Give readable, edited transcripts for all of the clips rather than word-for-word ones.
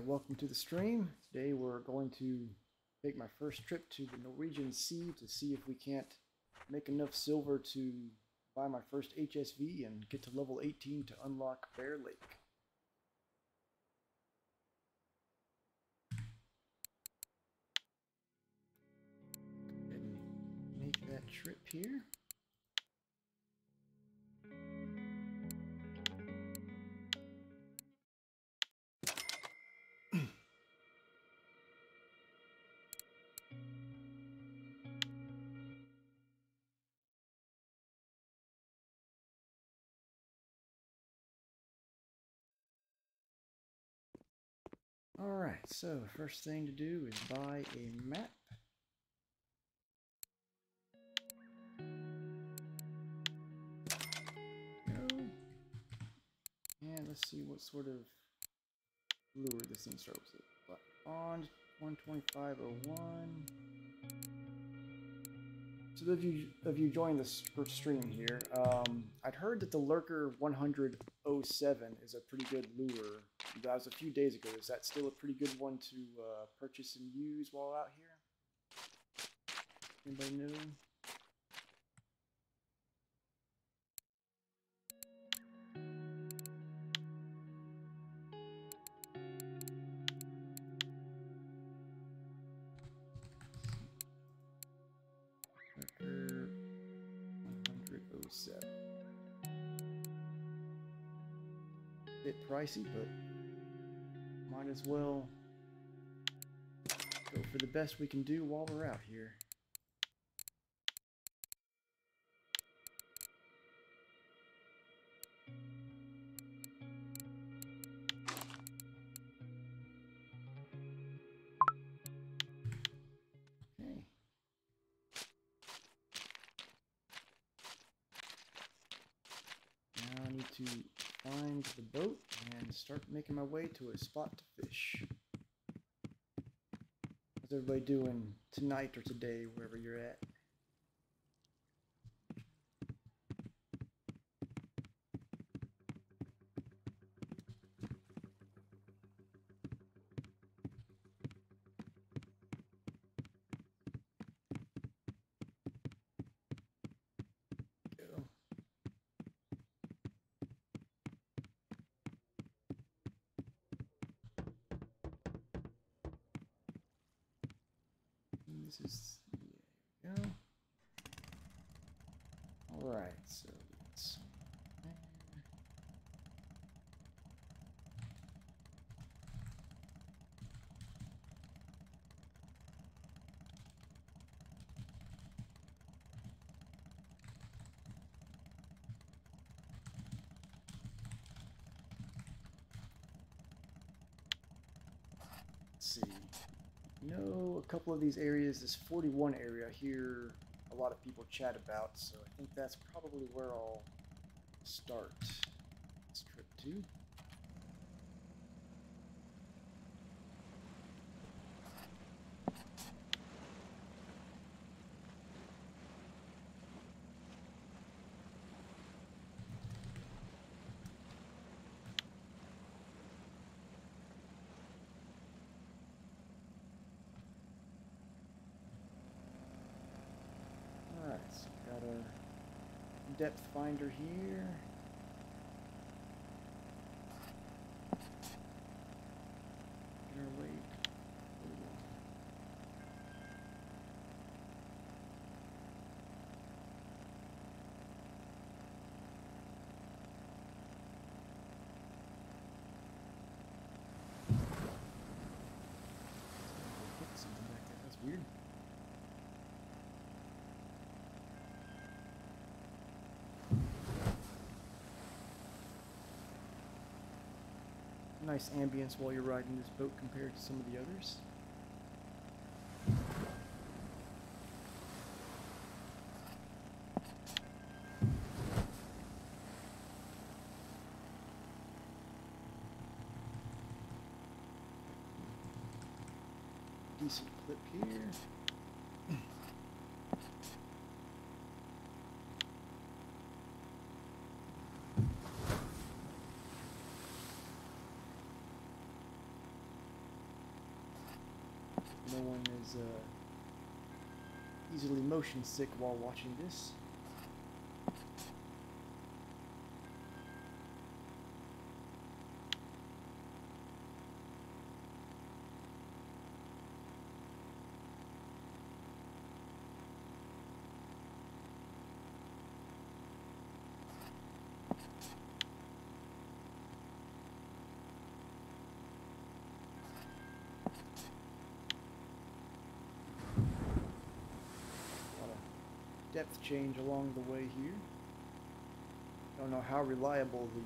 welcome to the stream. Today we're going to take my first trip to the Norwegian Sea to see if we can't make enough silver to buy my first HSV and get to level 18 to unlock Bear Lake. Go ahead and make that trip here. Alright, so first thing to do is buy a map. Go. And let's see what sort of lure this thing starts with. But on 125.01. So those of you joining the stream here, I'd heard that the Lurker 100.07 is a pretty good lure. That was a few days ago. Is that still a pretty good one to purchase and use while out here? Anybody know? Lurker 100.07. Bit pricey, but might as well go for the best we can do while we're out here. Okay. Now I need to find the boat and start making my way to a spot to fish. How's everybody doing tonight or today, wherever you're at? Go. This is, there we go. Alright, so let's, see. You know, a couple of these areas, this 41 area here, a lot of people chat about, so I think that's probably where I'll start this trip to. Alright, so got a depth finder here. Inner lake. Something back there. That's weird. Nice ambience while you're riding this boat compared to some of the others. Decent clip here. no one is easily motion sick while watching this. Depth change along the way here. Don't know how reliable the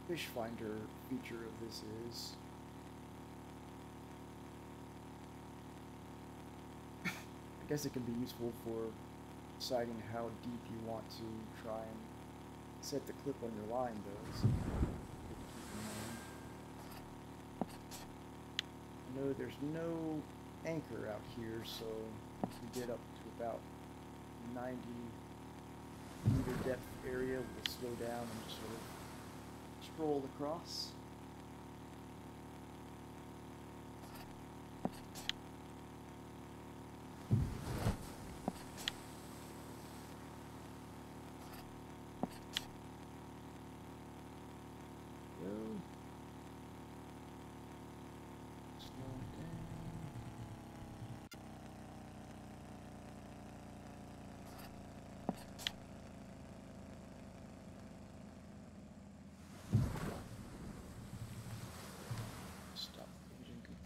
fish finder feature of this is. I guess it can be useful for deciding how deep you want to try and set the clip on your line, though. So good to keep in mind. I know there's no anchor out here, so if we get up to about 90-meter depth area, we'll slow down and just sort of stroll across. Go. Slow down.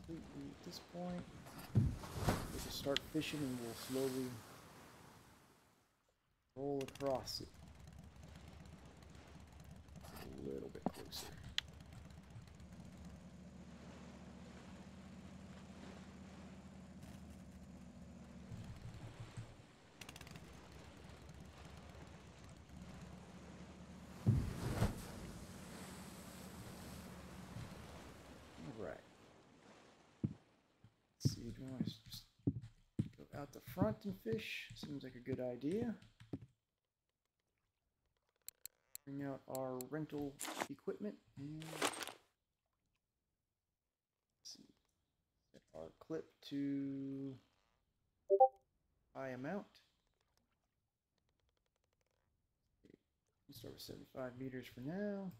At this point, we'll just start fishing and we'll slowly roll across it a little bit closer. Do you want to just go out the front and fish? Seems like a good idea. Bring out our rental equipment and see, set our clip to high amount. We'll start with 75 meters for now.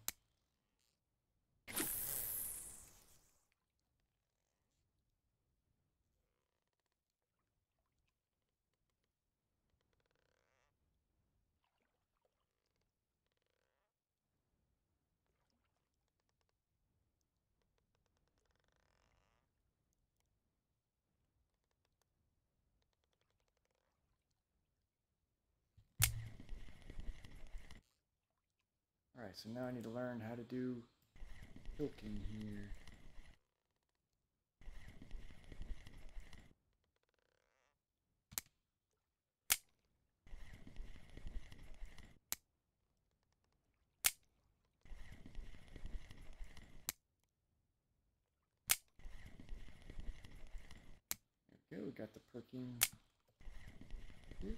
Alright, so now I need to learn how to do hooking here. There we go, we got the perking here.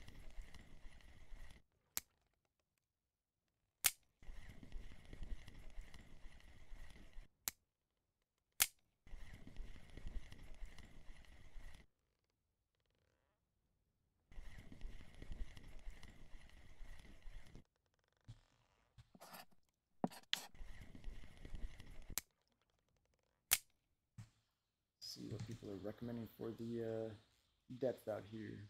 See what people are recommending for the depth out here.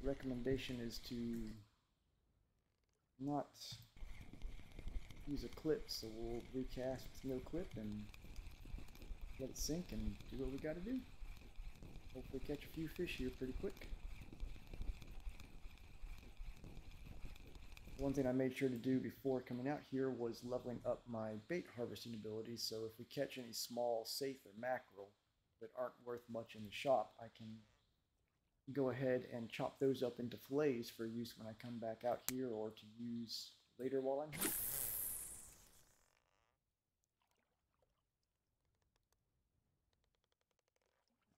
Recommendation is to not use a clip, so we'll recast with no clip and let it sink and do what we gotta do. Hopefully catch a few fish here pretty quick. One thing I made sure to do before coming out here was leveling up my bait harvesting abilities, so if we catch any small saithe or mackerel that aren't worth much in the shop, I can go ahead and chop those up into fillets for use when I come back out here or to use later while I'm here.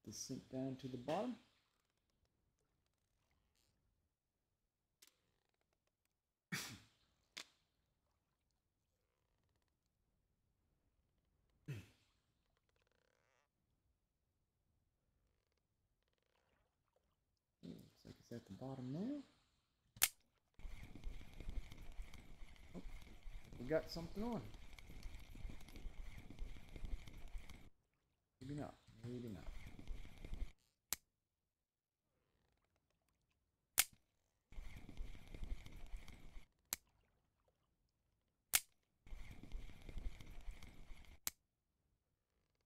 This sink down to the bottom. Looks like it's at the bottom now. Oh, we got something on. Maybe not. Maybe not.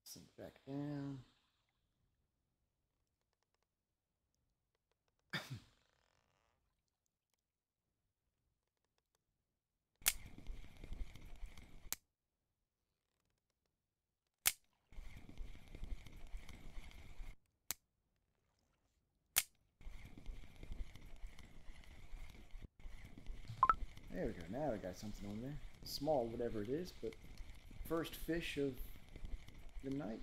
Sink back down. There we go. Now we got something on there. Small, whatever it is, but first fish of the night.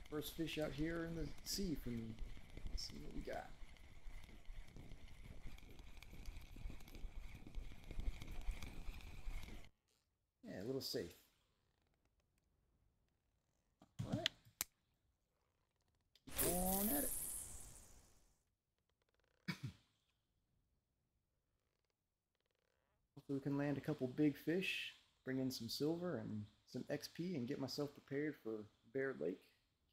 First fish out here in the sea for me. Let's see what we got. Yeah, a little saithe. Alright. Keep on at it. Hopefully we can land a couple big fish, bring in some silver and some XP, and get myself prepared for Bear Lake.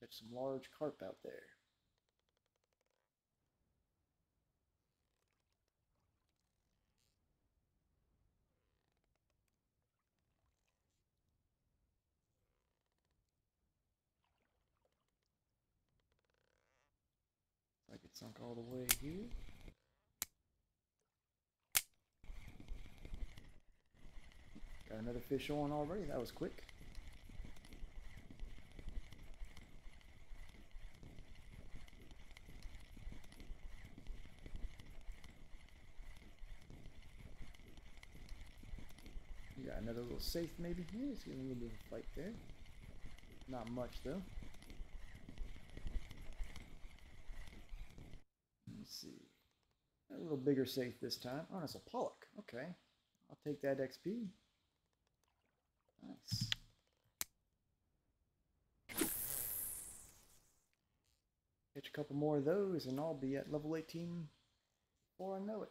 Catch some large carp out there. Looks like it sunk all the way here. Got another fish on already. That was quick. We got another little saithe maybe here. It's getting a little bit of a fight there. Not much though. Let's see. A little bigger saithe this time. Oh, it's a pollock. Okay. I'll take that XP. Nice. Catch a couple more of those and I'll be at level 18 before I know it.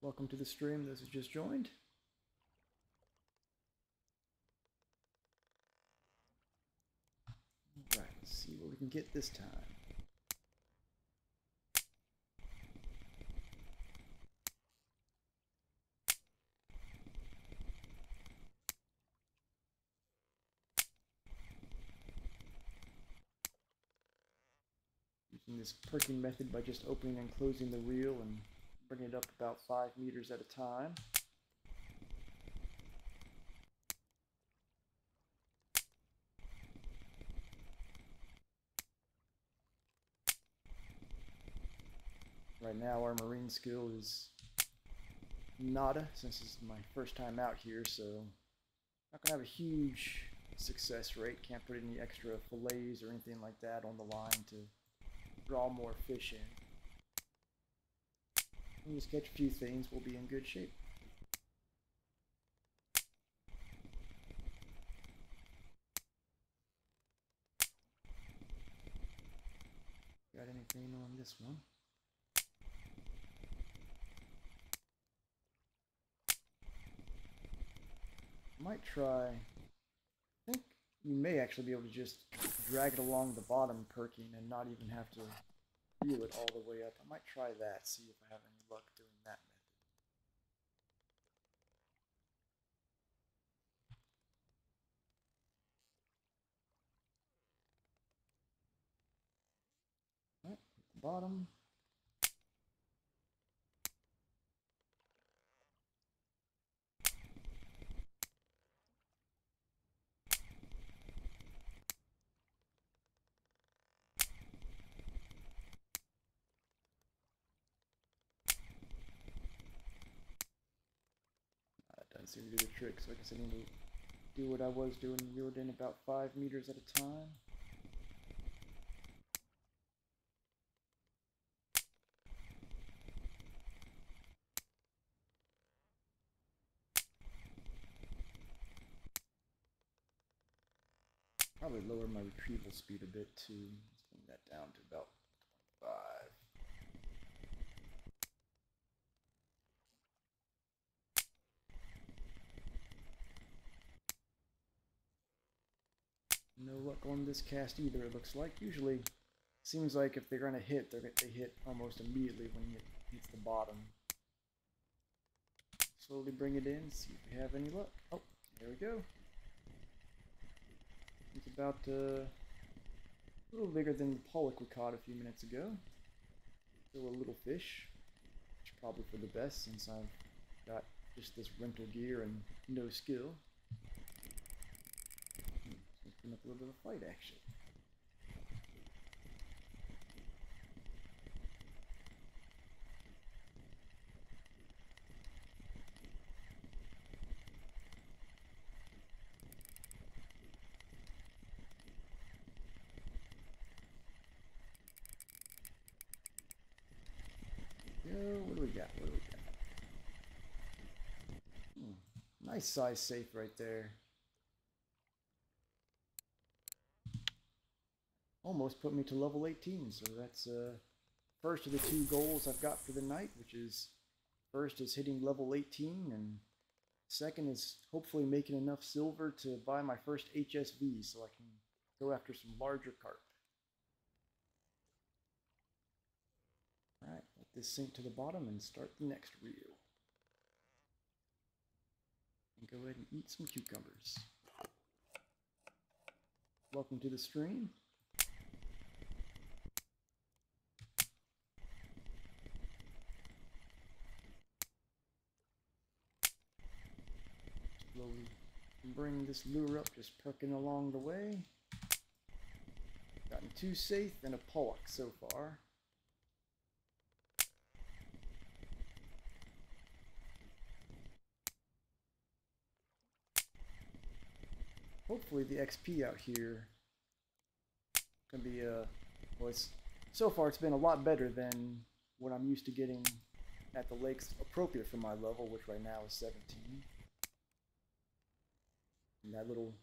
Welcome to the stream, those who just joined. Alright, let's see what we can get this time. Using this perking method by just opening and closing the reel and bringing it up about 5 meters at a time. Right now our marine skill is nada, since this is my first time out here, so not gonna have a huge success rate. Can't put any extra fillets or anything like that on the line to draw more fish in. And just catch a few things, we'll be in good shape. Got anything on this one? Might try. I think you may actually be able to just drag it along the bottom perking and not even have to reel it all the way up. I might try that, see if I have any luck doing that bottom. Doesn't seem to do the trick, so I guess I need to do what I was doing, reel it in about 5 meters at a time. Probably lower my retrieval speed a bit too. Let's bring that down to about 5. No luck on this cast either, it looks like. Usually, seems like if they're going to hit, they hit almost immediately when it hits the bottom. Slowly bring it in, see if we have any luck. Oh, there we go. It's about a little bigger than the pollock we caught a few minutes ago. Still a little fish, which is probably for the best since I've got just this rental gear and no skill. It's been up a little bit of a fight action. What do we got? What do we got? Nice size safe right there. Almost put me to level 18, so that's first of the 2 goals I've got for the night, which is first is hitting level 18, and second is hopefully making enough silver to buy my first HSV so I can go after some larger carp. Alright, let this sink to the bottom and start the next reel. And go ahead and eat some cucumbers. Welcome to the stream. Slowly bring this lure up, just perking along the way. Gotten 2 safe and a pollock so far. Hopefully the XP out here can be well, so far it's been a lot better than what I'm used to getting at the lakes appropriate for my level, which right now is 17. And that little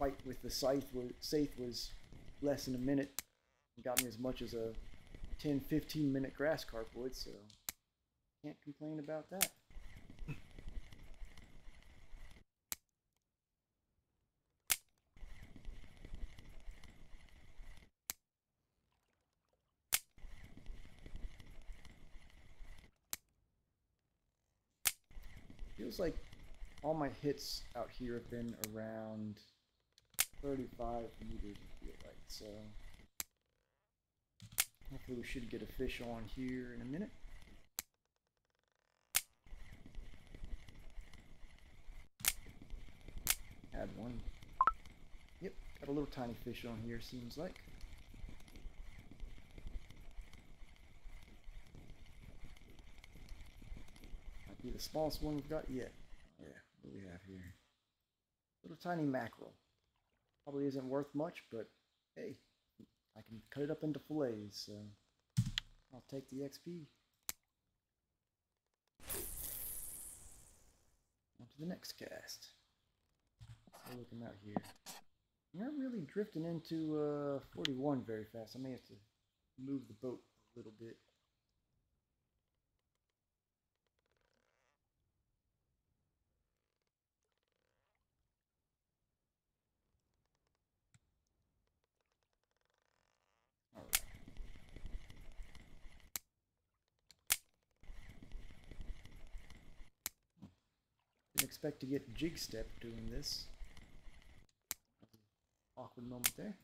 fight with the safe was less than a minute. It got me as much as a 10-15 minute grass carp would, so can't complain about that. Feels like all my hits out here have been around 35 meters, I feel like, so hopefully we should get a fish on here in a minute. Had one. Yep, got a little tiny fish on here, seems like. Might be the smallest one we've got yet. Yeah, what do we have here? Little tiny mackerel. Probably isn't worth much, but hey, I can cut it up into fillets, so I'll take the XP. On to the next cast. So looking out here. I'm not really drifting into 41 very fast. I may have to move the boat a little bit. Alright. Didn't expect to get jig step doing this. Awkward moment there.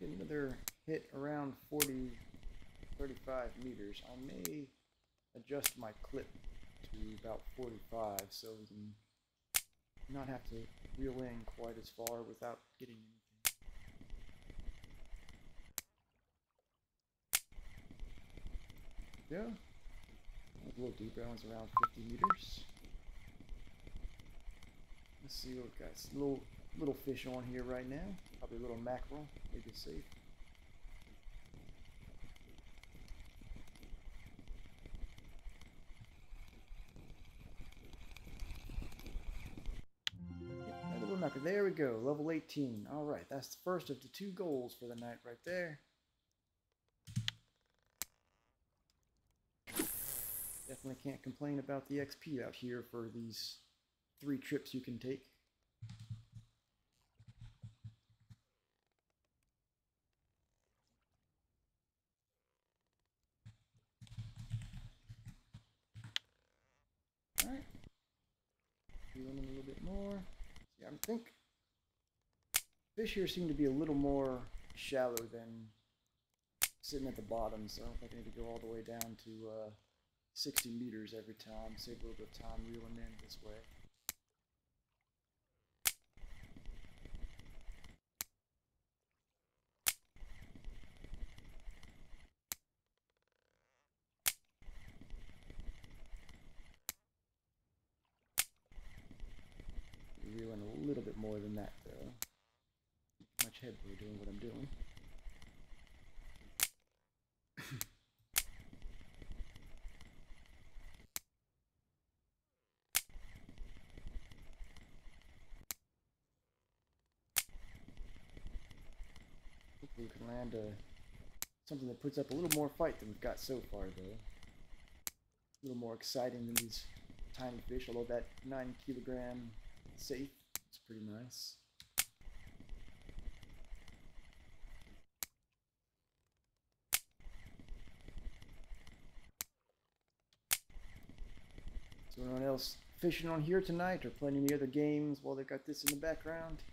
get another hit around 40, 35 meters. I may adjust my clip to about 45 so we can not have to reel in quite as far without getting anything. There we go. A little deeper, that one's around 50 meters. Let's see what we've got. It's a little fish on here right now. Probably a little mackerel, maybe safe. There we go, level 18. Alright, that's the first of the 2 goals for the night right there. Definitely can't complain about the XP out here for these 3 trips you can take. Alright. Reeling in a little bit more. Yeah, I think fish here seem to be a little more shallow than sitting at the bottom, so I don't think I need to go all the way down to 60 meters every time. Save a little bit of time reeling in this way. Reeling a little bit more than that though. Much headway doing what I'm doing. Hopefully we can land something that puts up a little more fight than we've got so far though. A little more exciting than these tiny fish, although that 9 kilogram safe is pretty nice. So anyone else fishing on here tonight or playing any other games while they got this in the background?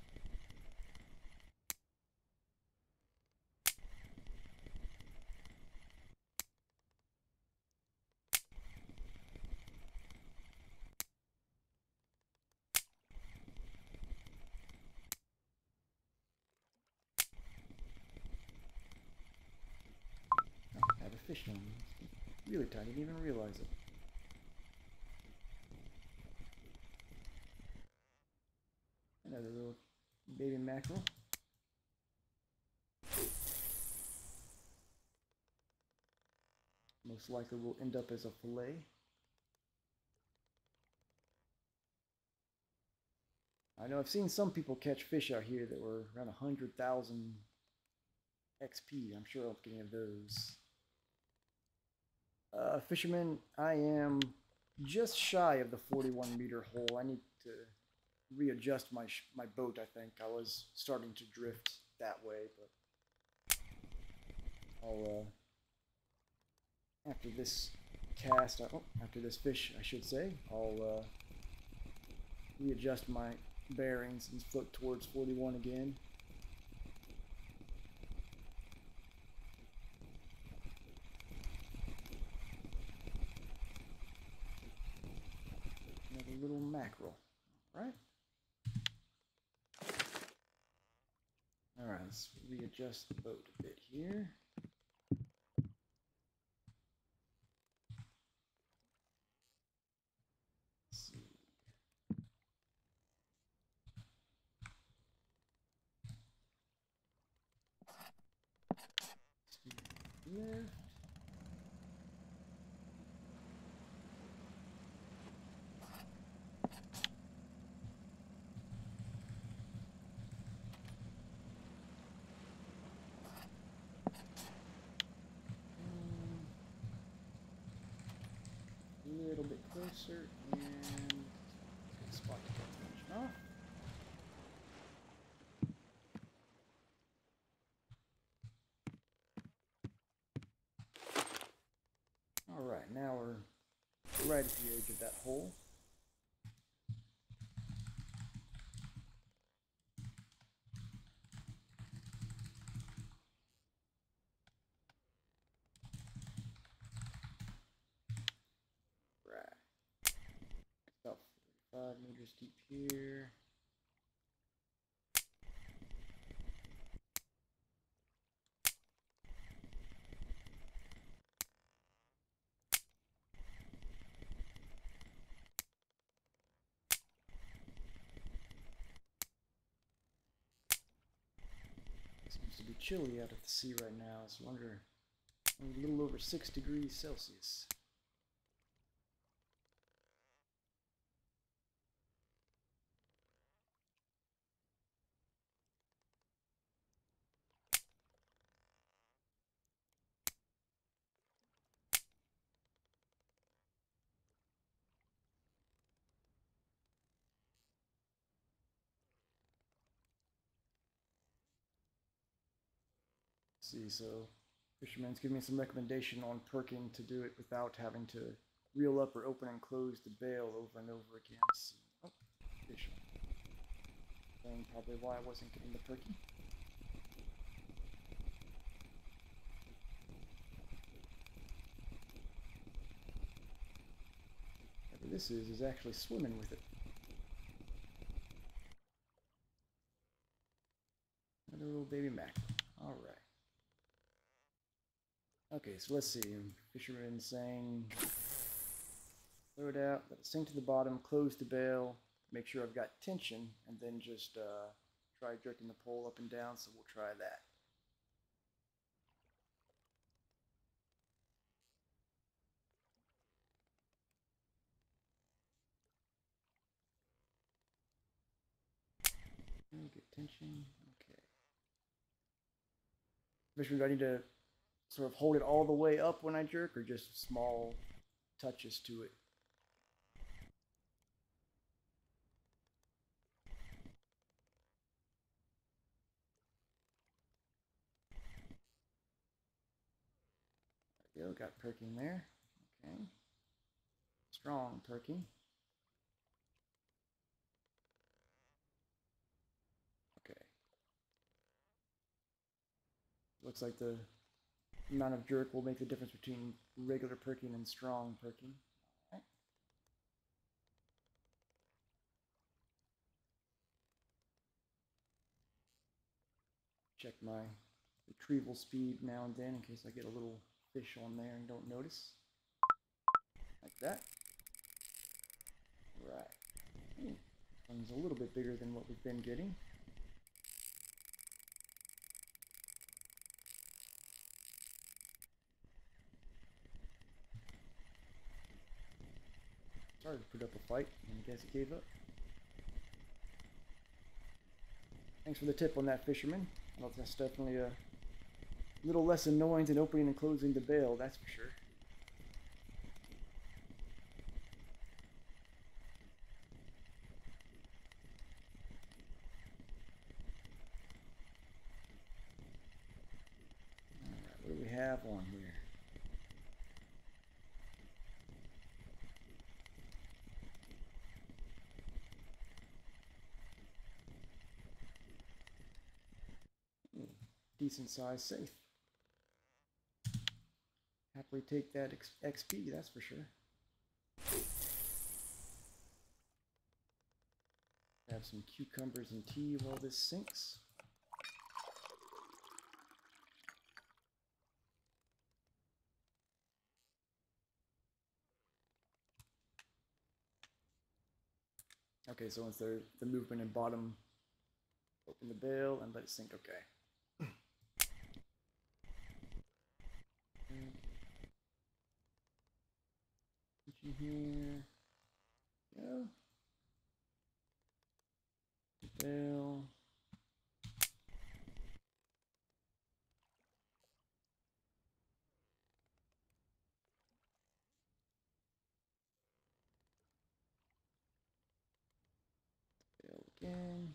I have a fish on me. It's really tiny, I didn't even realize it. Another little baby mackerel. Most likely will end up as a fillet. I know I've seen some people catch fish out here that were around 100,000 XP. I'm sure I'll get any of those. Fisherman, I am just shy of the 41 meter hole. I need to readjust my boat, I think. I was starting to drift that way, but I'll, after this cast, after this fish, I should say, I'll readjust my bearings and float towards 41 again. Another little mackerel, right? Alright, let's readjust the boat a bit here. Let's see. Left. A little bit closer and good spot to get the engine off. Alright, now we're right at the edge of that hole. 5 meters deep here. Seems to be chilly out at the sea right now. I wonder, a little over 6 degrees Celsius. See, so fisherman's giving me some recommendation on perking to do it without having to reel up or open and close the bail over and over again. See. Oh, fish. Saying probably why I wasn't getting the perking. Whatever this is actually swimming with it. Another little baby mackerel. All right. Okay, so let's see. Fisherman saying, throw it out, let it sink to the bottom, close the bail, make sure I've got tension, and then just try jerking the pole up and down, so we'll try that. Get tension, okay. Fisherman, do I need to sort of hold it all the way up when I jerk, or just small touches to it? There we go, got perking there. Okay. Strong perking. Okay. Looks like the amount of jerk will make the difference between regular perking and strong perking. All right. Check my retrieval speed now and then in case I get a little fish on there and don't notice. Like that. Right. This one's a little bit bigger than what we've been getting. Started to put up a fight, and I guess it gave up. Thanks for the tip on that, fisherman. Well, that's definitely a little less annoying than opening and closing the bail, that's for sure. Alright, what do we have on here? Decent size safe. Happily take that XP, that's for sure. Have some cucumbers and tea while this sinks. Okay, so once the movement in bottom, open the bail and let it sink. Okay. Here. Go. Bail. Bail again.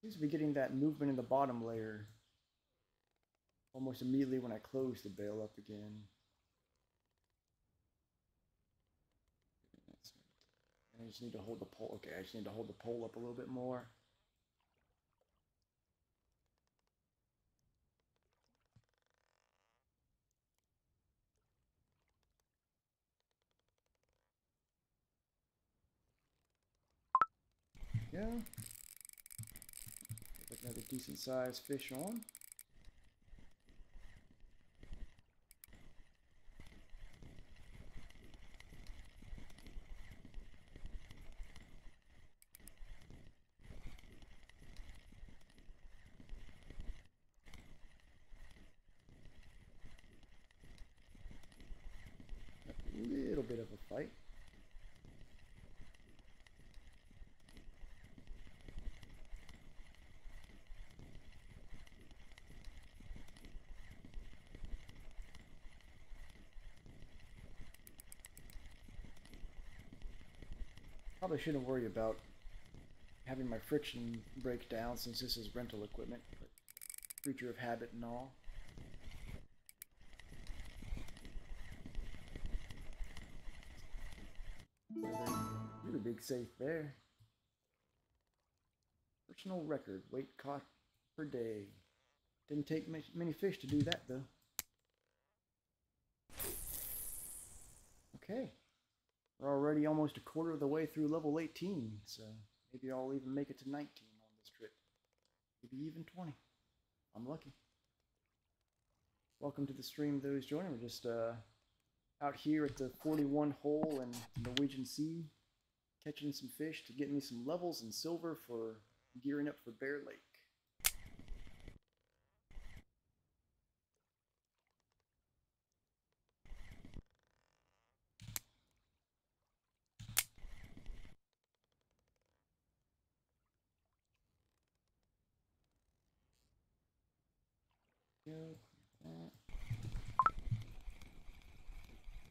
Seems to be getting that movement in the bottom layer almost immediately when I close the bail up again. I just need to hold the pole. Okay, I just need to hold the pole up a little bit more. Yeah. Like another decent sized fish on. A little bit of a fight. Probably shouldn't worry about having my friction break down since this is rental equipment, but creature of habit and all. Another really big safe there. Personal record, weight caught per day. Didn't take many fish to do that though. Okay. We're already almost a quarter of the way through level 18, so maybe I'll even make it to 19 on this trip. Maybe even 20. I'm lucky. Welcome to the stream, those joining. We're just out here at the 41 hole in Norwegian Sea, catching some fish to get me some levels and silver for gearing up for Bear Lake.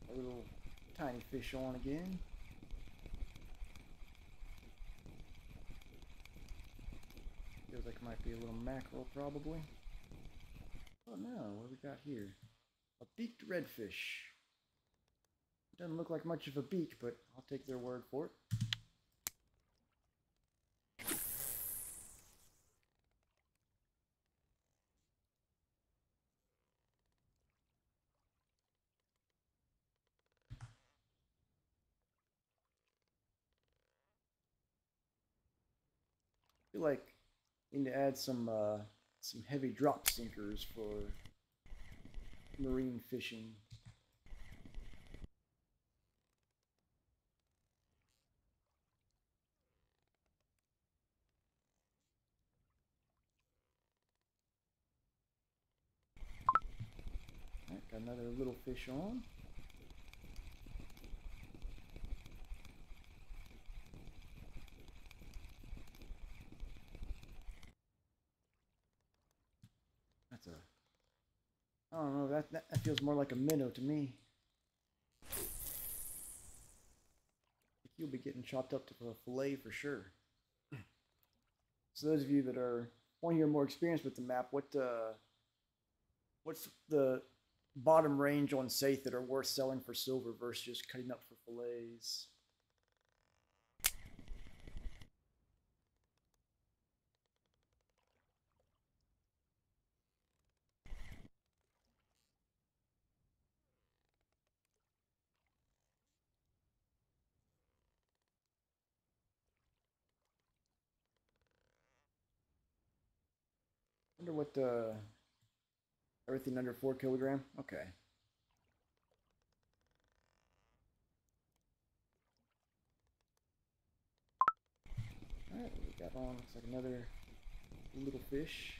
A little tiny fish on again. Feels like it might be a little mackerel probably. Oh no, what do we got here? A beaked redfish. Doesn't look like much of a beak, but I'll take their word for it. I feel like I need to add some heavy drop sinkers for marine fishing. Alright, got another little fish on. That's a... I don't know, that feels more like a minnow to me. You'll be getting chopped up to a fillet for sure. So those of you that are want to hear more experience with the map, what's the bottom range on saith that are worth selling for silver versus just cutting up for fillets? Wonder what everything under 4 kilogram? Okay. Alright, we got on, looks like another little fish.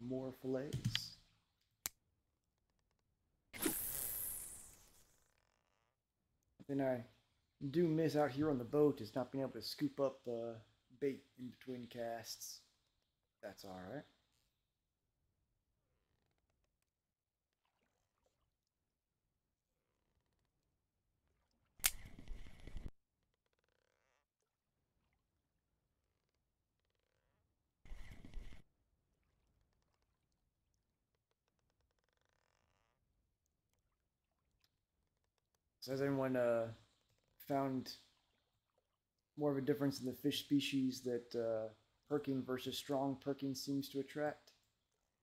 More fillets. Then I do miss out here on the boat is not being able to scoop up bait in between casts. That's alright. So has anyone found more of a difference in the fish species that perking versus strong perking seems to attract?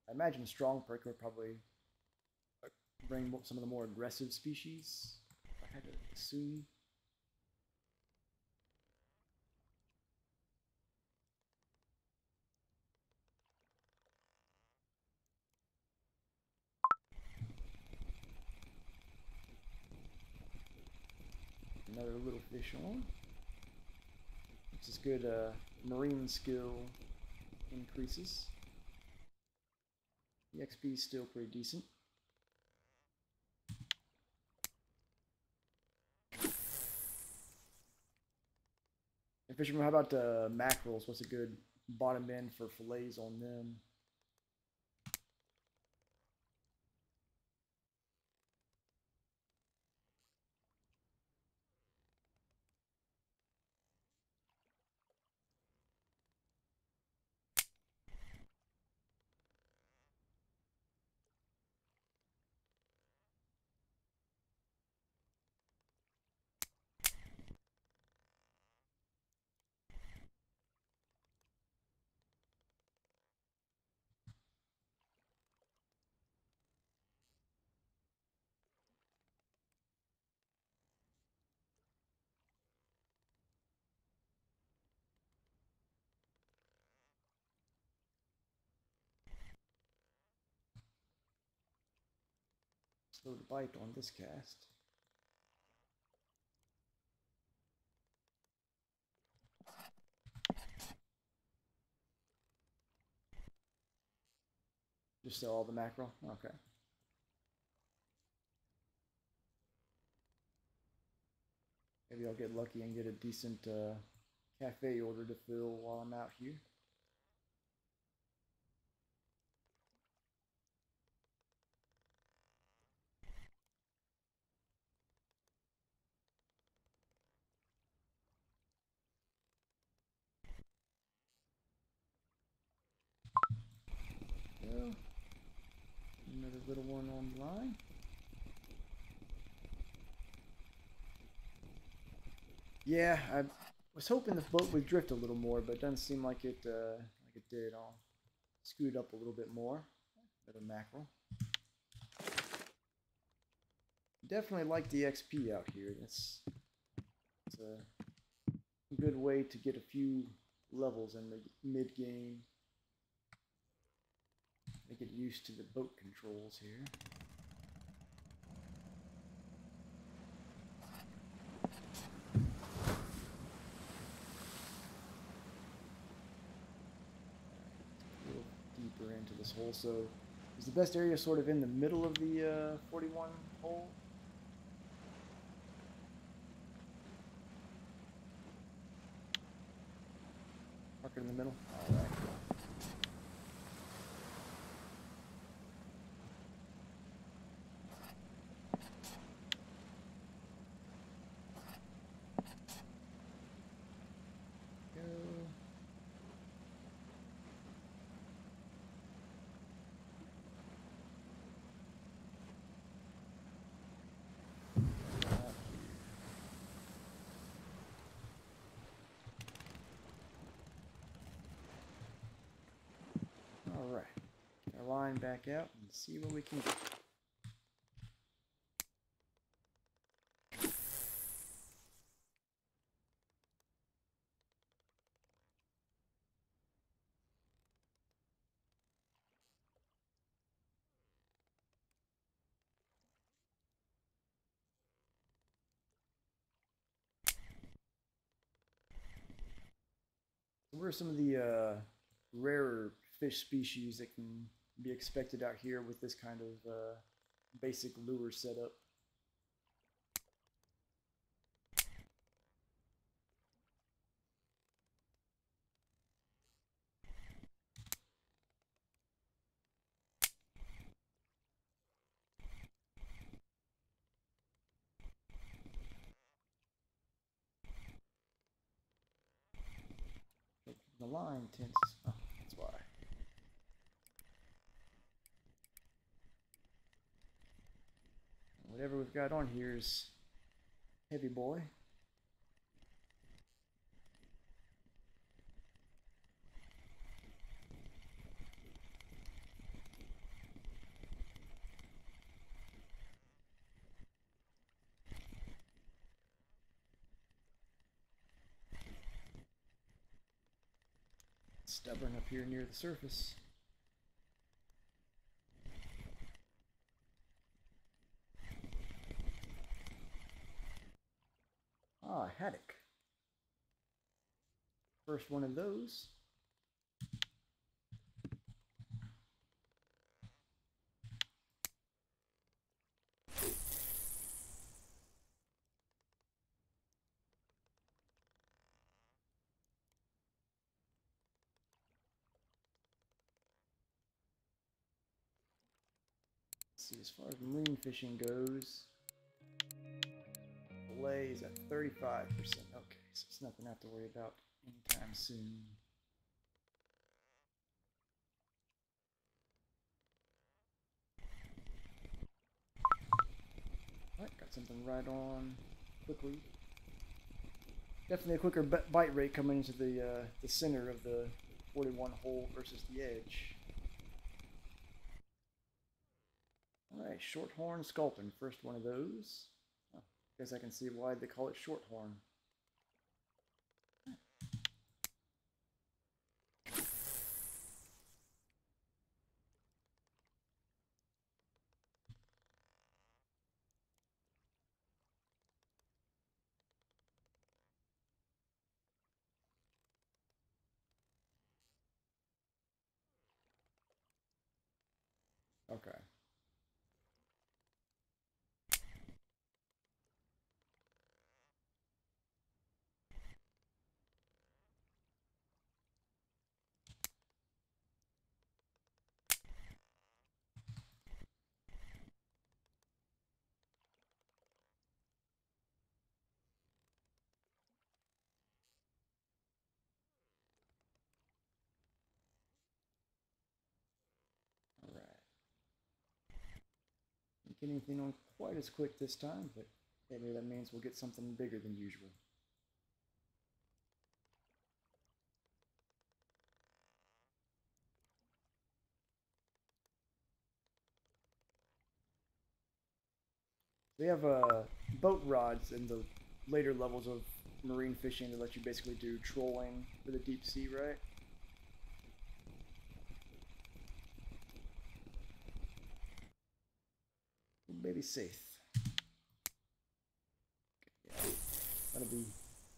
I imagine strong perking would probably bring some of the more aggressive species, if I had to assume. Another little fish on. Which is good marine skill increases. The XP is still pretty decent. And fisherman, how about mackerels? What's a good bottom end for fillets on them? Slow to bite on this cast. Just all the mackerel? Okay. Maybe I'll get lucky and get a decent cafe order to fill while I'm out here. Well, another little one on the line. Yeah, I was hoping the boat would drift a little more, but it doesn't seem like it did. I'll scoot it up a little bit more. Another mackerel. Definitely like the XP out here. It's a good way to get a few levels in the mid game. Get used to the boat controls here. A little deeper into this hole. So is the best area sort of in the middle of the 41 hole? Mark it in the middle. All right. Alright, our line back out and see what we can get. What are some of the rarer fish species that can be expected out here with this kind of basic lure setup? The line tends. Oh, that's why. Whatever we've got on here is heavy boy. Stubborn up here near the surface. Ah, haddock. First one of those. Let's see, as far as marine fishing goes, fillet is at 35%. Okay, so it's nothing I have to worry about anytime soon. Alright, got something right on quickly. Definitely a quicker bite rate coming into the center of the 41 hole versus the edge. Alright, shorthorn sculpin, first one of those. Oh, guess I can see why they call it shorthorn. Okay. Alright. Don't get anything on quite as quick this time, but maybe that means we'll get something bigger than usual. They have boat rods in the later levels of marine fishing that let you basically do trolling for the deep sea, right? Baby safe. Yeah, that'll be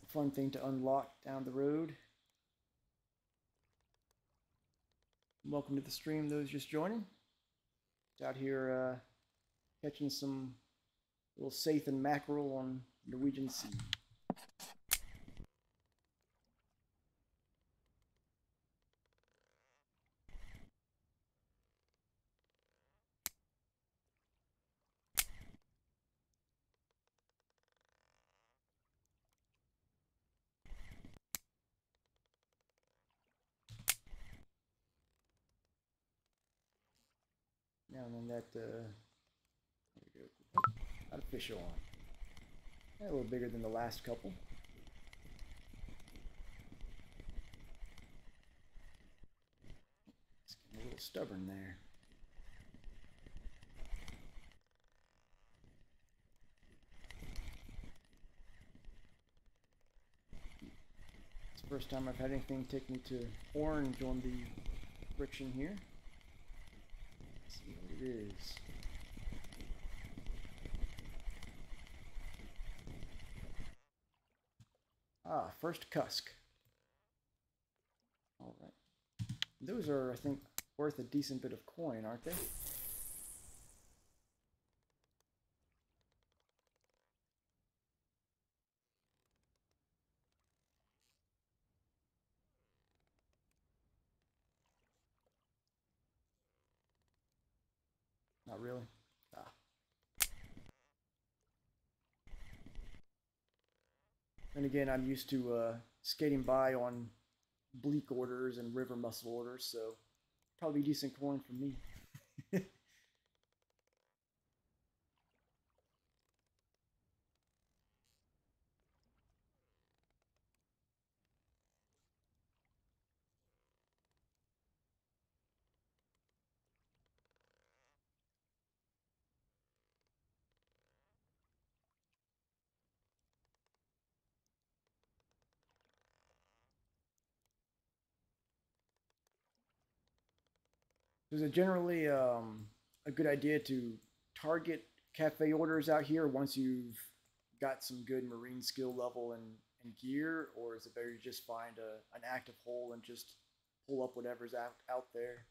a fun thing to unlock down the road. Welcome to the stream, those just joining. It's out here catching some little saithe and mackerel on Norwegian Sea. Now and then that, there we go. Got a fish on. Yeah, a little bigger than the last couple. It's getting a little stubborn there. It's the first time I've had anything take me to orange on the friction here. Let's see what it is. Ah, first cusk. All right. Those are, I think, worth a decent bit of coin, aren't they? Not really. Ah. And again, I'm used to skating by on bleak orders and river mussel orders, so probably decent coin for me. Is it generally a good idea to target cafe orders out here once you've got some good marine skill level and gear, or is it better to just find an active hole and just pull up whatever's out there?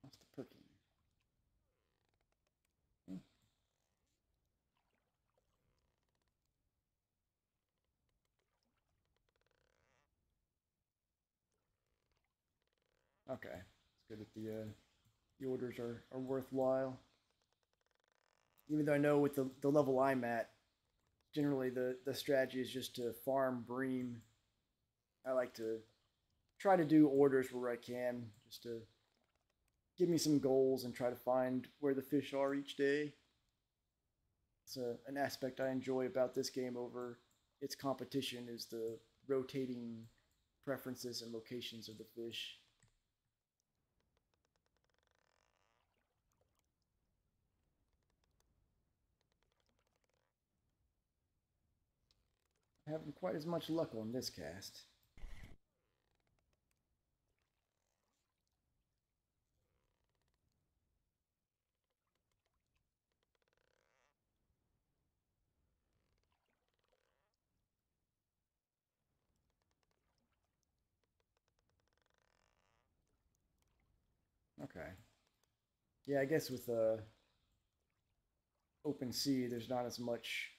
What's the perky? Hmm. Okay, it's good that the orders are worthwhile. Even though I know with the level I'm at, generally the strategy is just to farm bream. I like to try to do orders where I can, just to give me some goals and try to find where the fish are each day. It's an aspect I enjoy about this game over its competition is the rotating preferences and locations of the fish. I haven't quite as much luck on this cast. Okay. Yeah, I guess with open sea, there's not as much.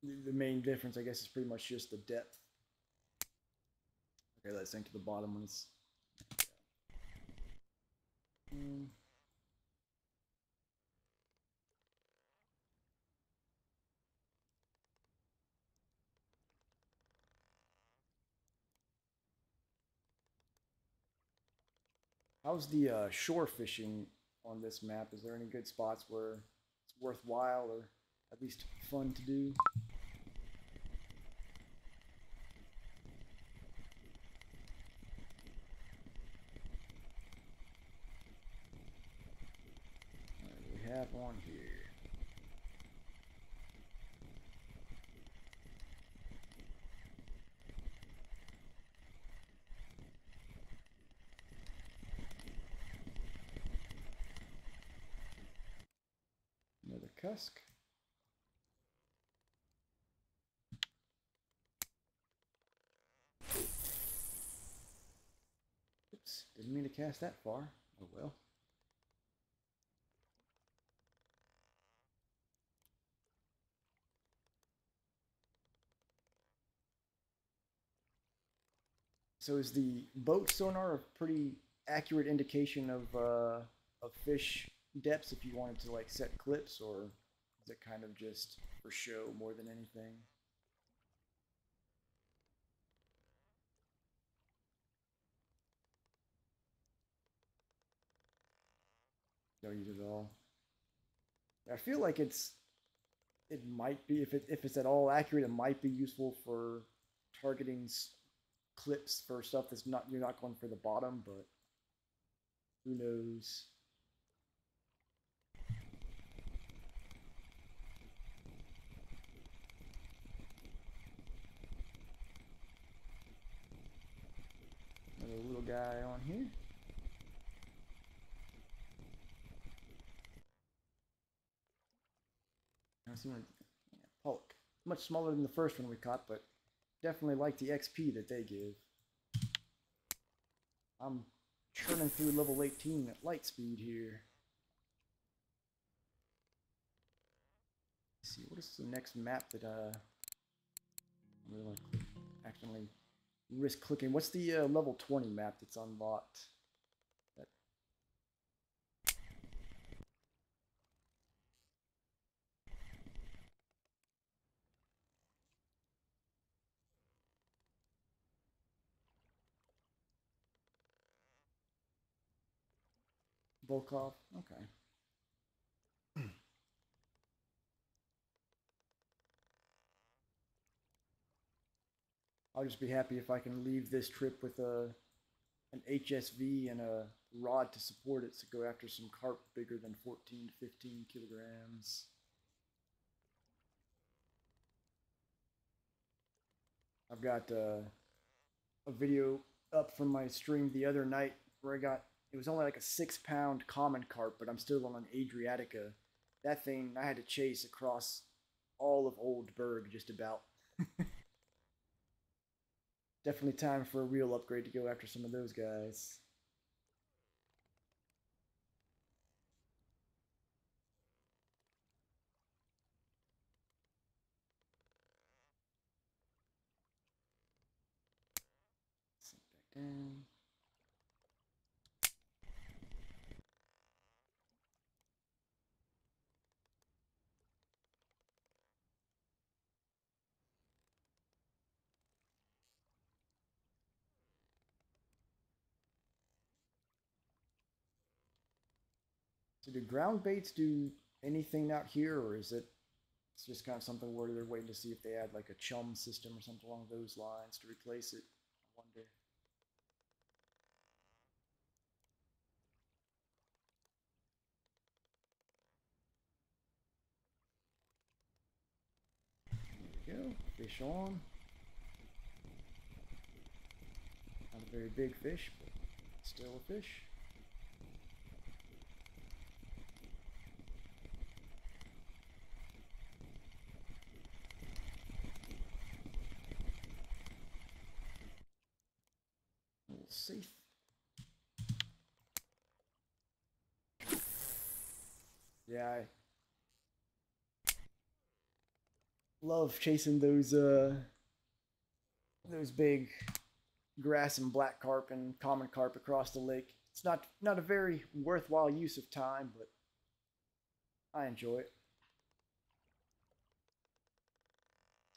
The main difference, I guess, is pretty much just the depth. Okay, let's sink to the bottom when it's. Mm. How's the shore fishing on this map? Is there any good spots where it's worthwhile or at least fun to do? What do we have on here? Another cusk. Oops, didn't mean to cast that far. Oh well. So is the boat sonar a pretty accurate indication of fish depths if you wanted to like set clips, or is it kind of just for show more than anything? Don't use it at all. I feel like it might be if it's at all accurate, it might be useful for targeting clips for stuff that's not you're not going for the bottom, but who knows? Another little guy on here. I see one. Yeah, Pollock. Much smaller than the first one we caught, but definitely like the XP that they give. I'm churning through level 18 at light speed here. Let's see, what is the next map that I'm really accidentally risk clicking? What's the level 20 map that's unlocked? That Volkov? Okay. I'll just be happy if I can leave this trip with a an HSV and a rod to support it to go after some carp bigger than 14 to 15 kilograms. I've got a video up from my stream the other night where it was only like a 6-pound common carp, but I'm still on an Adriatica. That thing I had to chase across all of Old Berg just about. Definitely time for a real upgrade to go after some of those guys. Sink back down. So do ground baits do anything out here, or is it's just kind of something where they're waiting to see if they add like a chum system or something along those lines to replace it? I wonder. There we go. Fish on. Not a very big fish, but still a fish. A little safe. Yeah, I love chasing those big grass and black carp and common carp across the lake. It's not a very worthwhile use of time, but I enjoy it.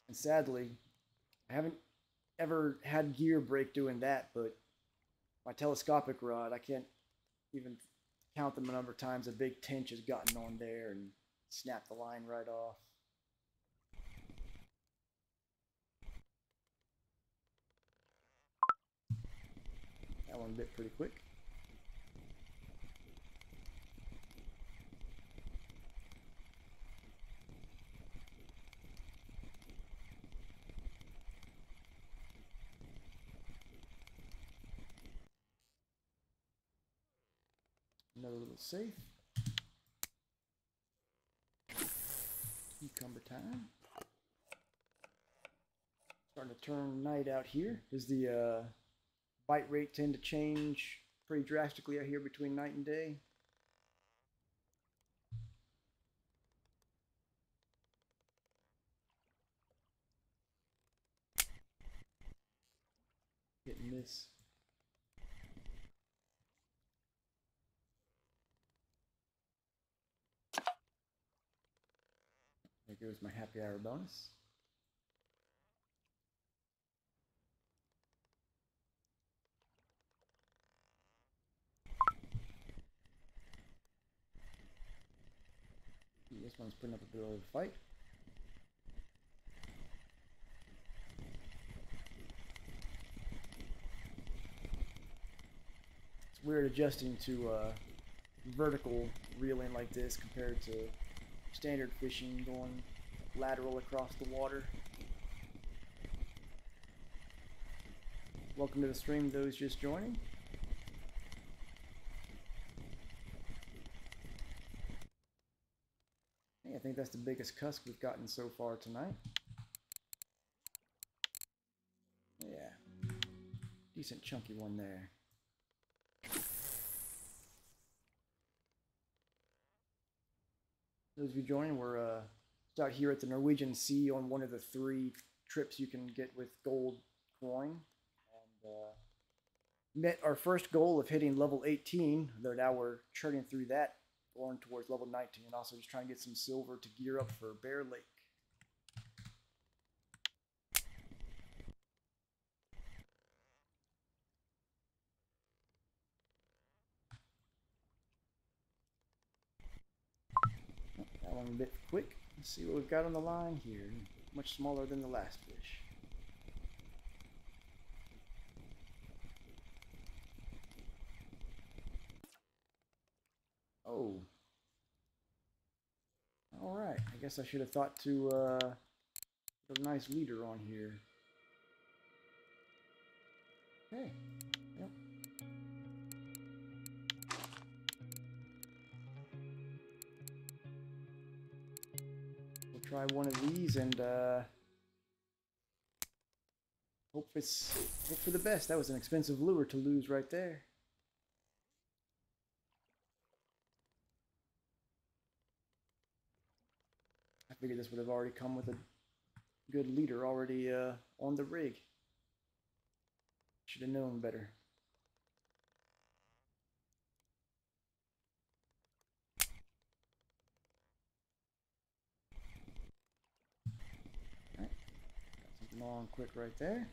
And sadly, I haven't ever had gear break doing that, but my telescopic rod, I can't even count the number of times a big tench has gotten on there and snapped the line right off. That one bit pretty quick. Another little safe. Cucumber time. Starting to turn night out here. Does the bite rate tend to change pretty drastically out here between night and day? Hit and miss. There goes my happy hour bonus. This one's putting up a bit of a fight. It's weird adjusting to vertical reeling like this compared to standard fishing going lateral across the water. Welcome to the stream, those just joining. Hey, I think that's the biggest cusk we've gotten so far tonight. Yeah, decent chunky one there. Those of you joining, we're out here at the Norwegian Sea on one of the 3 trips you can get with gold coin. And met our first goal of hitting level 18, though now we're churning through that, going towards level 19, and also just trying to get some silver to gear up for Bear Lake. That one a bit quick. Let's see what we've got on the line here. Much smaller than the last fish. guess I should have thought to put a nice leader on here. Okay. Yep. We'll try one of these and hope for the best. That was an expensive lure to lose right there. I figured this would have already come with a good leader already on the rig. Should have known better. Alright, got something on quick right there.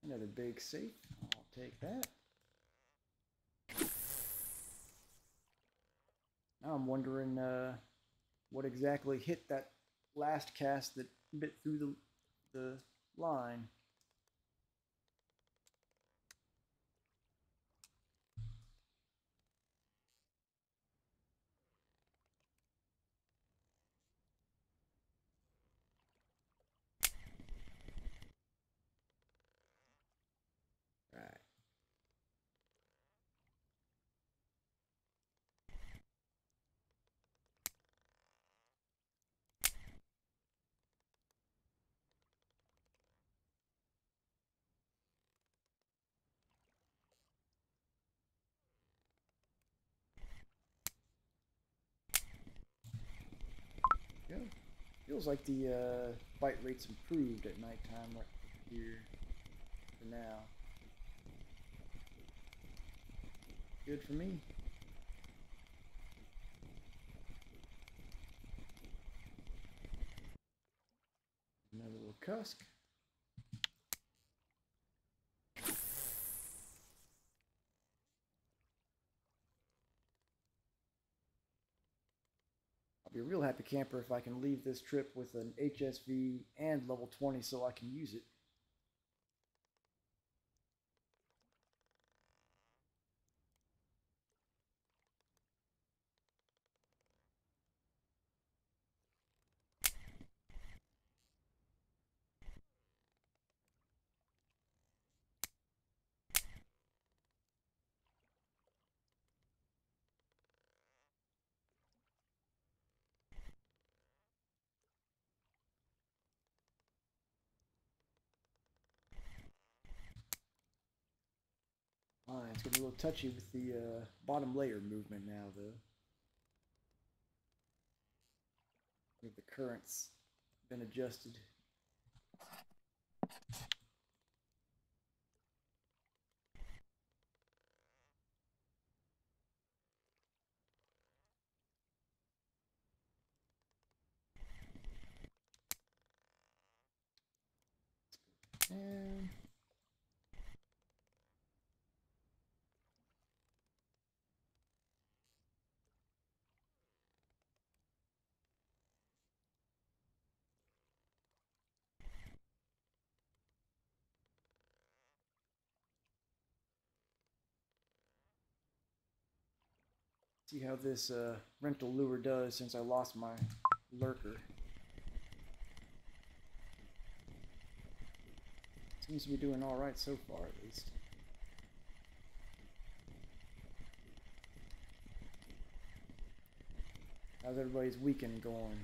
Another big safe. I'll take that. Now I'm wondering what exactly hit that last cast that bit through the line. Right. Yeah. Feels like the bite rate's improved at nighttime right here for now. Good for me. Another little cusk. I'll be a real happy camper if I can leave this trip with an HSV and level 20 so I can use it. Alright, it's getting a little touchy with the bottom layer movement now, though. If the current's been adjusted. And see how this rental lure does since I lost my lurker. Seems to be doing alright so far, at least. How's everybody's weekend going?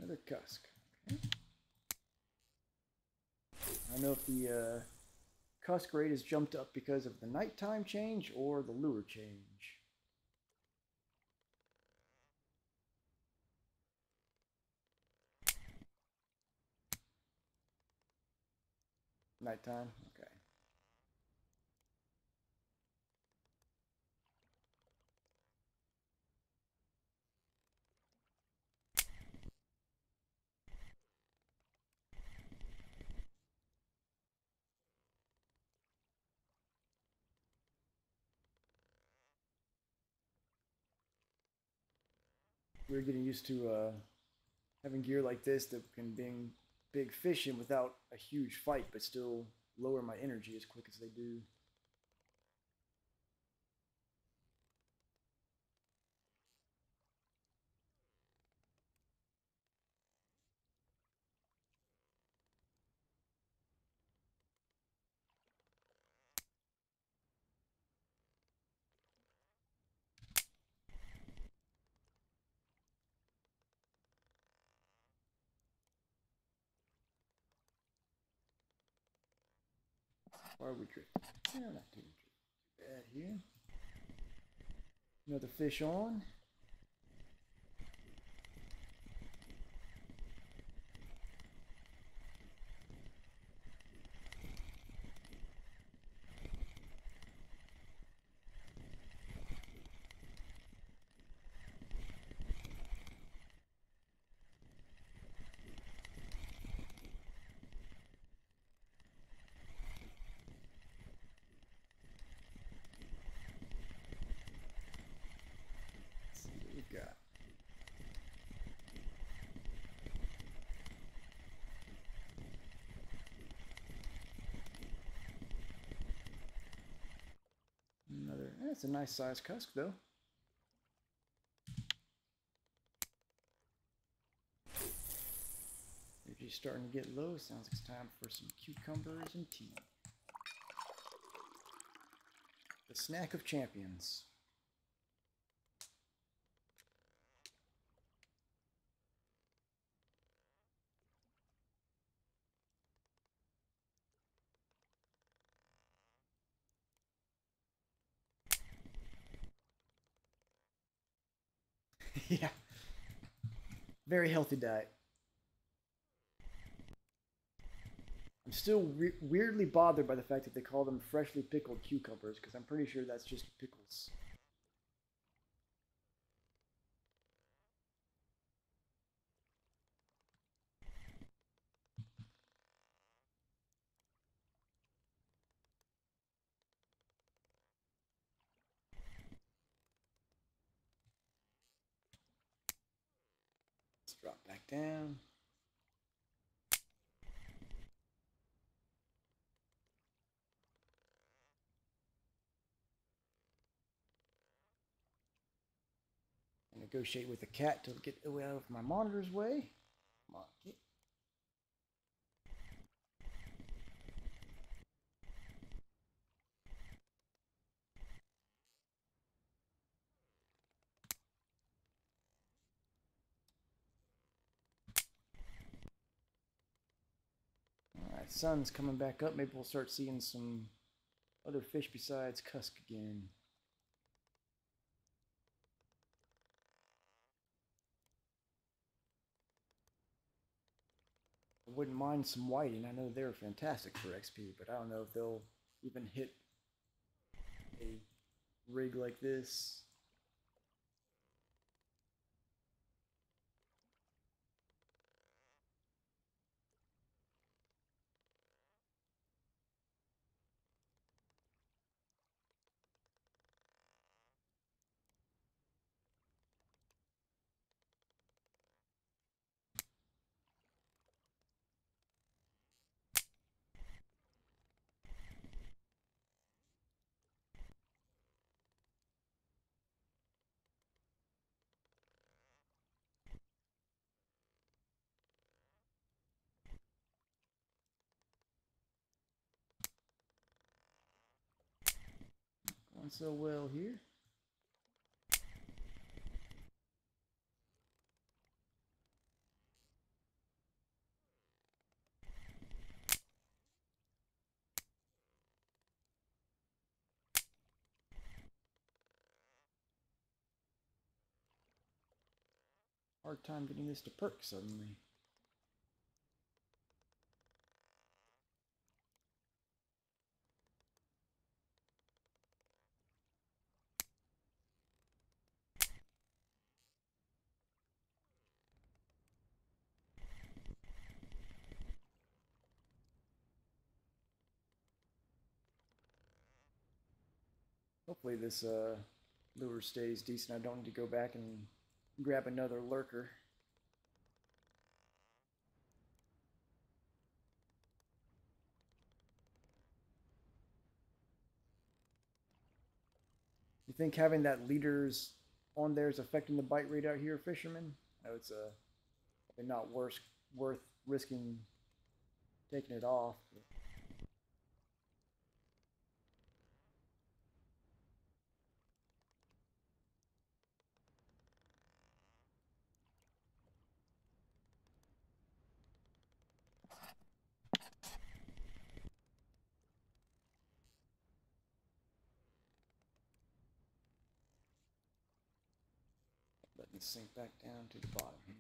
Another cusk. Okay. I don't know if the cusk rate has jumped up because of the nighttime change or the lure change. Nighttime? Okay. We're getting used to having gear like this that can bring big fish in without a huge fight, but still lower my energy as quick as they do. Why are we drifting? Yeah, not too bad here. Another fish on. Let's see what we got. Another. That's a nice sized cusk though. Energy's starting to get low. Sounds like it's time for some cucumbers and tea. The snack of champions. Yeah. Very healthy diet. I'm still weirdly bothered by the fact that they call them freshly pickled cucumbers, because I'm pretty sure that's just pickles. Let's drop back down. And negotiate with the cat to get away out of my monitor's way. Come on, get. Alright, sun's coming back up. Maybe we'll start seeing some other fish besides cusk again. I wouldn't mind some whiting. I know they're fantastic for XP, but I don't know if they'll even hit a rig like this. Going so well here. Hard time getting this to perk suddenly. Hopefully this lure stays decent. I don't need to go back and grab another lurker. You think having that leaders on there is affecting the bite rate out here, fishermen? I know it's not worth risking taking it off. Let me sink back down to the bottom here.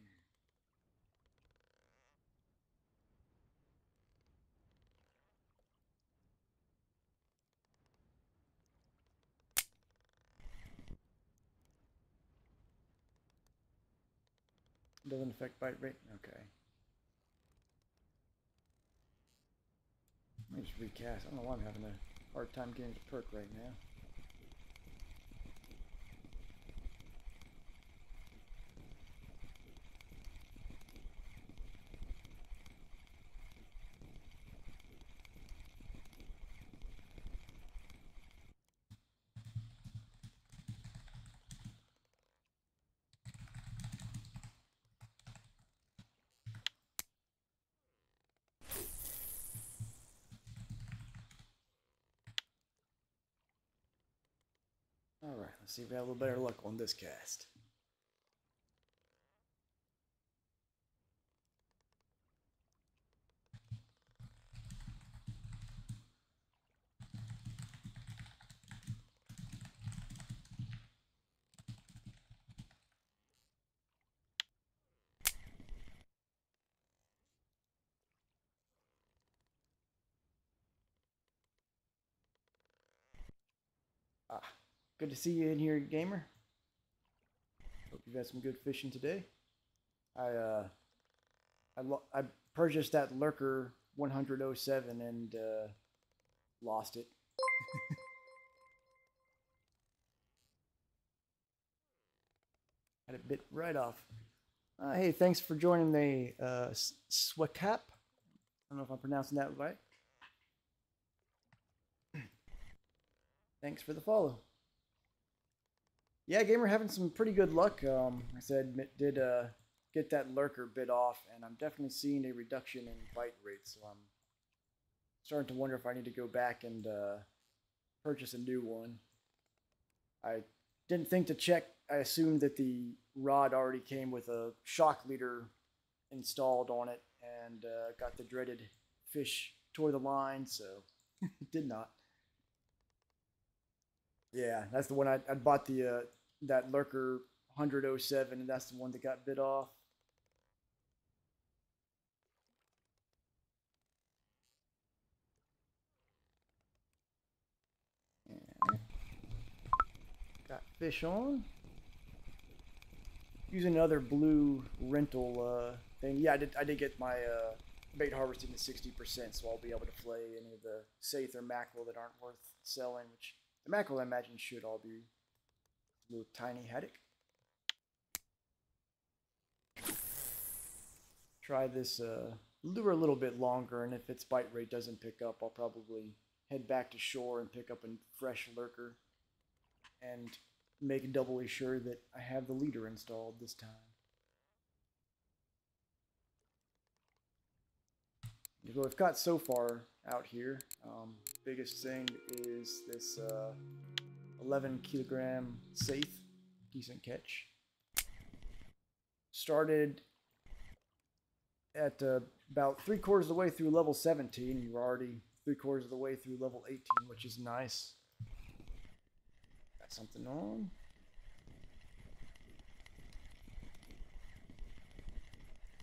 Doesn't affect bite rate? Okay. Let me just recast. I don't know why I'm having a hard time getting to perk right now. Alright, let's see if we have a little better luck on this cast. Ah, good to see you in here, gamer. Hope you've had some good fishing today. I purchased that lurker 100.07 and lost it. Had it bit right off. Hey, thanks for joining the Swakap. I don't know if I'm pronouncing that right. Thanks for the follow. Yeah, gamer, having some pretty good luck. I said did get that lurker bit off, and I'm definitely seeing a reduction in bite rate. So I'm starting to wonder if I need to go back and purchase a new one. I didn't think to check. I assumed that the rod already came with a shock leader installed on it, and got the dreaded fish toward the line, so it did not. Yeah, that's the one I bought the that lurker 100.07, and that's the one that got bit off. And got fish on. Using another blue rental thing. Yeah, I did get my bait harvesting to 60%, so I'll be able to flay any of the saithe or mackerel that aren't worth selling. Which the mackerel I imagine should all be a little tiny haddock. Try this lure a little bit longer, and if its bite rate doesn't pick up, I'll probably head back to shore and pick up a fresh lurker and make doubly sure that I have the leader installed this time. What we've got so far out here, biggest thing is this 11 kilogram saithe, decent catch. Started at about 3/4 of the way through level 17. You're already 3/4 of the way through level 18, which is nice. Got something on.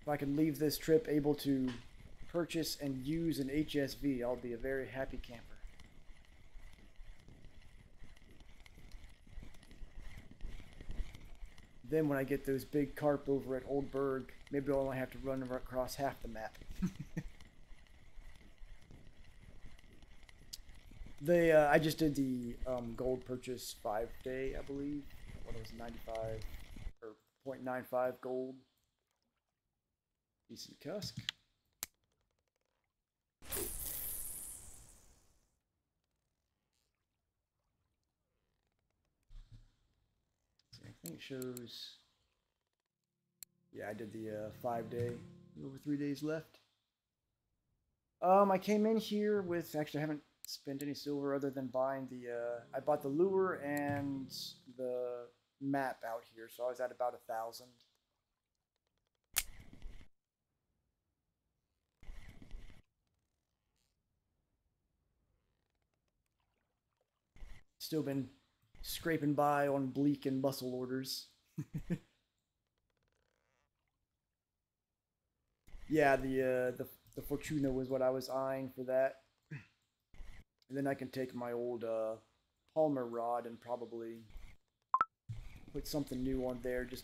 If I can leave this trip able to purchase and use an HSV, I'll be a very happy camper. Then when I get those big carp over at Old Berg, maybe I'll only have to run across half the map. I just did the gold purchase 5-day, I believe. What was it, 95 or 0.95 gold. Decent cusk. I think it shows. Yeah, I did the 5-day. Over 3 days left. I came in here with, actually I haven't spent any silver other than buying the I bought the lure and the map out here, so I was at about 1,000. Still been scraping by on bleak and mussel orders. Yeah, the Fortuna was what I was eyeing for that. And then I can take my old Palmer rod and probably put something new on there, just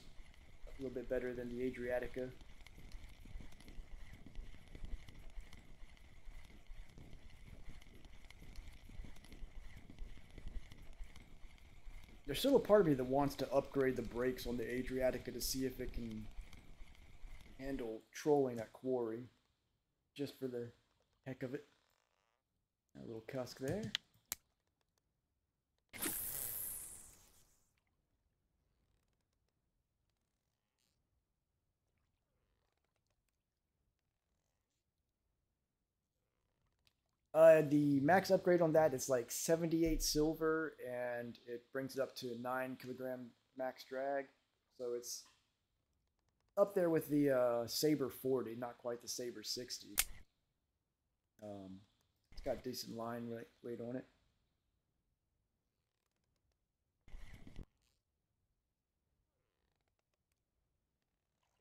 a little bit better than the Adriatica. There's still a part of me that wants to upgrade the brakes on the Adriatica to see if it can handle trolling at quarry, just for the heck of it. A little cusk there. The max upgrade on that is like 78 silver, and it brings it up to 9 kilogram max drag. So it's up there with the Saber 40, not quite the Saber 60. It's got decent line weight on it.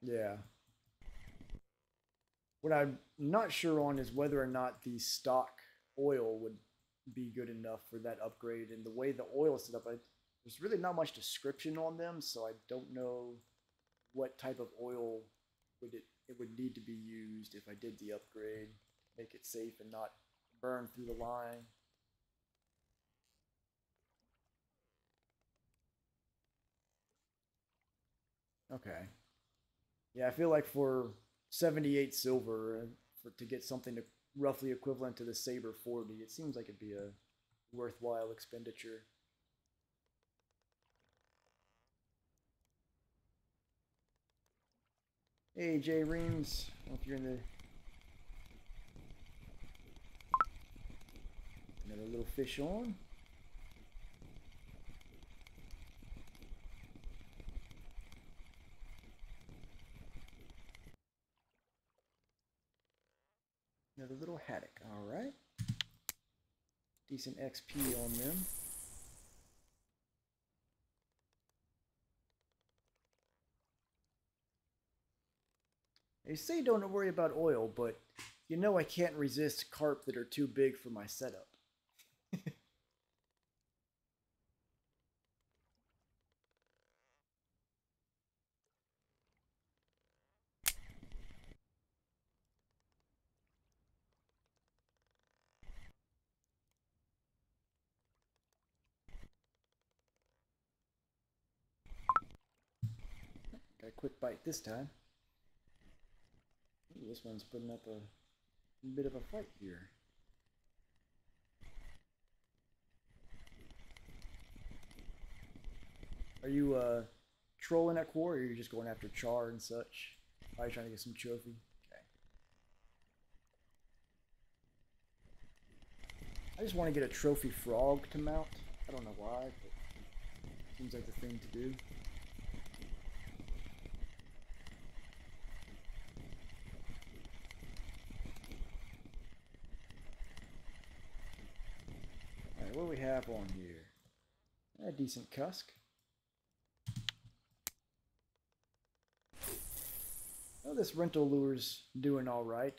Yeah. What I'm not sure on is whether or not the stock oil would be good enough for that upgrade. And the way the oil is set up, there's really not much description on them, so I don't know what type of oil it would need to be used if I did the upgrade. Make it safe and not burn through the line. Okay. Yeah, I feel like for 78 silver, to get something roughly equivalent to the Saber 40, it seems like it'd be a worthwhile expenditure. Hey, J Reams, if you're in the another little fish on. Another little haddock. All right. Decent XP on them. They say don't worry about oil, but you know I can't resist carp that are too big for my setup. Got a quick bite this time. Ooh, this one's putting up a bit of a fight here. Are you trolling at quarry, or are you just going after char and such? Probably trying to get some trophy. Okay. I just want to get a trophy frog to mount. I don't know why, but it seems like the thing to do. Alright, what do we have on here? A decent cusk. Well, this rental lure's doing alright.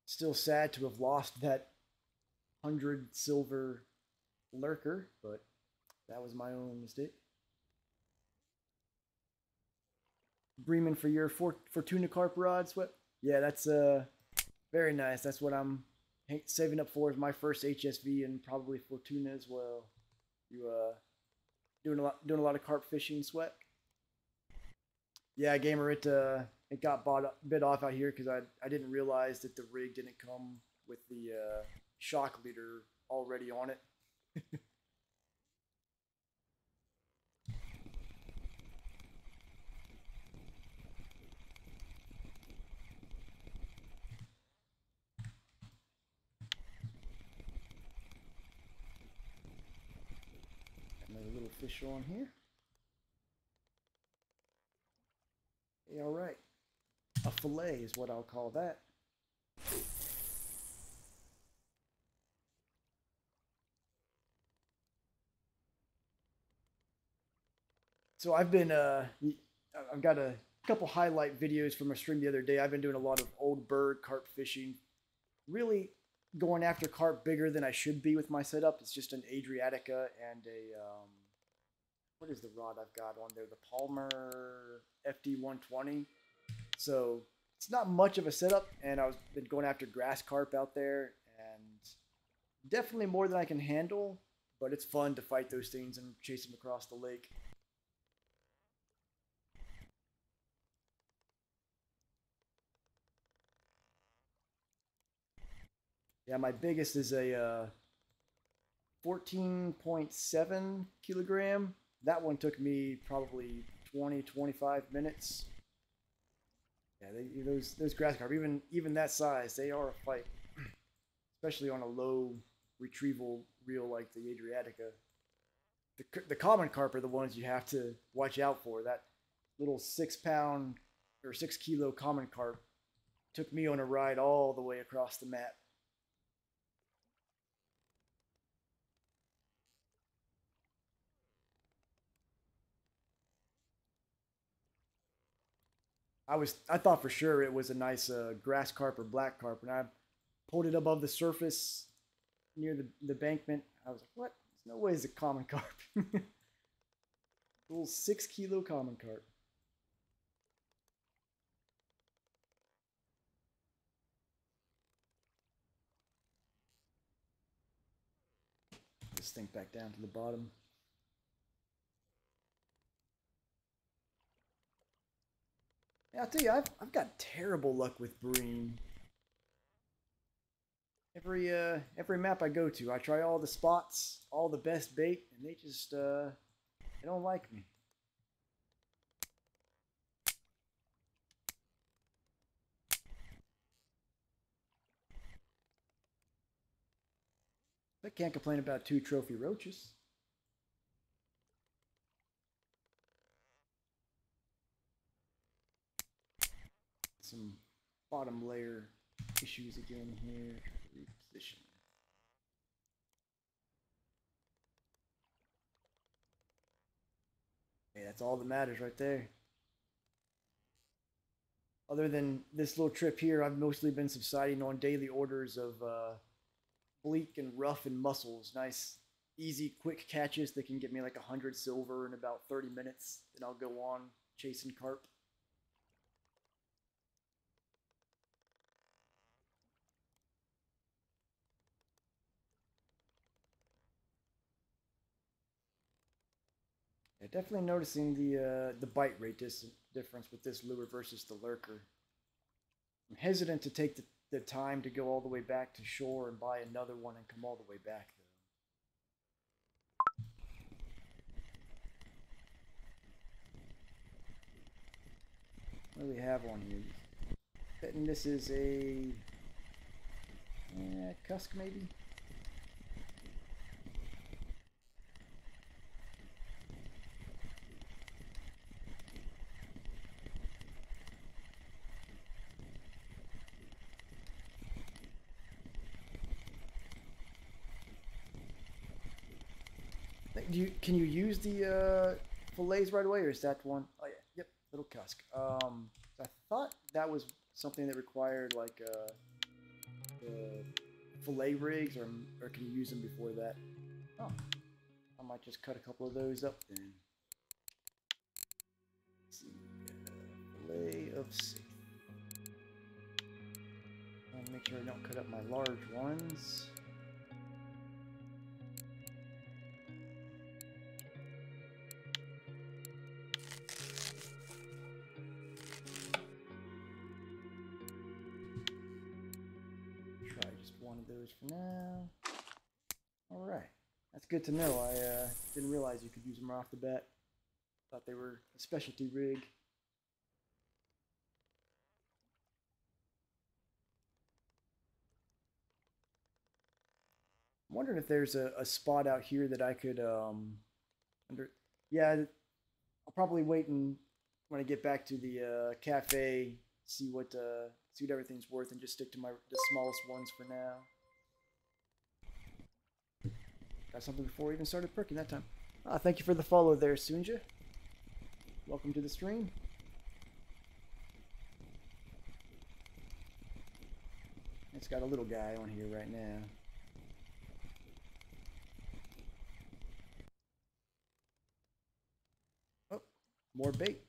Still sad to have lost that 100 silver lurker, but that was my own mistake. Bremen for your Fortuna carp rods. What? Yeah, that's very nice. That's what I'm saving up for is my first HSV and probably for tuna as well. You doing a lot of carp fishing, Sweat? Yeah, gamer, it got bit off out here because I didn't realize that the rig didn't come with the shock leader already on it. Another little fish on here. Yeah, all right. A fillet is what I'll call that. So I've got a couple highlight videos from a stream the other day. I've been doing a lot of old bird carp fishing, really going after carp bigger than I should be with my setup. It's just an Adriatica and a what is the rod I've got on there? The Palmer FD120. So it's not much of a setup, and I've been going after grass carp out there, and definitely more than I can handle. But it's fun to fight those things and chase them across the lake. Yeah, my biggest is a 14.7 kilogram. That one took me probably 20-25 minutes. Yeah, those grass carp, even that size, they are a fight, especially on a low retrieval reel like the Adriatica. The common carp are the ones you have to watch out for. That little 6 pound or 6 kilo common carp took me on a ride all the way across the map. I thought for sure it was a nice grass carp or black carp, and I pulled it above the surface near the bankment. I was like, "What? There's no way it's a common carp." Little 6 kilo common carp. Just sink back down to the bottom. Yeah, I'll tell you, I've got terrible luck with bream. Every map I go to, I try all the spots, all the best bait, and they just they don't like me. I can't complain about 2 trophy roaches. Some bottom layer issues again here. Reposition. Hey, that's all that matters right there. Other than this little trip here, I've mostly been subsiding on daily orders of bleak and rough and mussels. Nice, easy, quick catches that can get me like 100 silver in about 30 minutes. Then I'll go on chasing carp. Yeah, definitely noticing the bite rate difference with this lure versus the lurker. I'm hesitant to take the time to go all the way back to shore and buy another one and come all the way back though. What do we have on here? Betting this is a cusk maybe. Can you use the fillets right away, or is that one? Oh yeah, yep, little cusk. I thought that was something that required like fillet rigs, or can you use them before that? Oh, I might just cut a couple of those up then. Let's see, fillet of safe. Trying to make sure I don't cut up my large ones. Try just one of those for now. Alright, that's good to know. I didn't realize you could use them right off the bat. Thought they were a specialty rig. I'm wondering if there's a spot out here that I could yeah, I'll probably wait and when I get back to the cafe, see what everything's worth, and just stick to the smallest ones for now. Got something before we even started perking that time. Thank you for the follow there, Sunja. Welcome to the stream. It's got a little guy on here right now. Oh, more bait.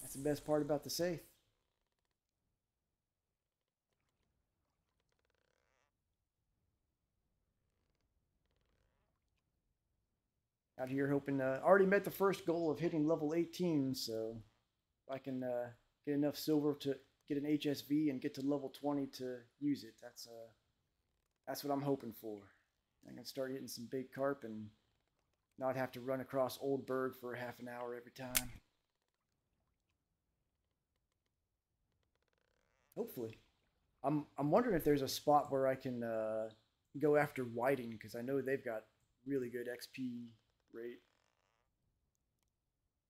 That's the best part about the safe. Out here hoping, already met the first goal of hitting level 18, so if I can get enough silver to get an HSV and get to level 20 to use it, that's what I'm hoping for. I can start hitting some big carp and not have to run across Old Berg for half an hour every time. Hopefully. I'm wondering if there's a spot where I can go after whiting, because I know they've got really good XP rate.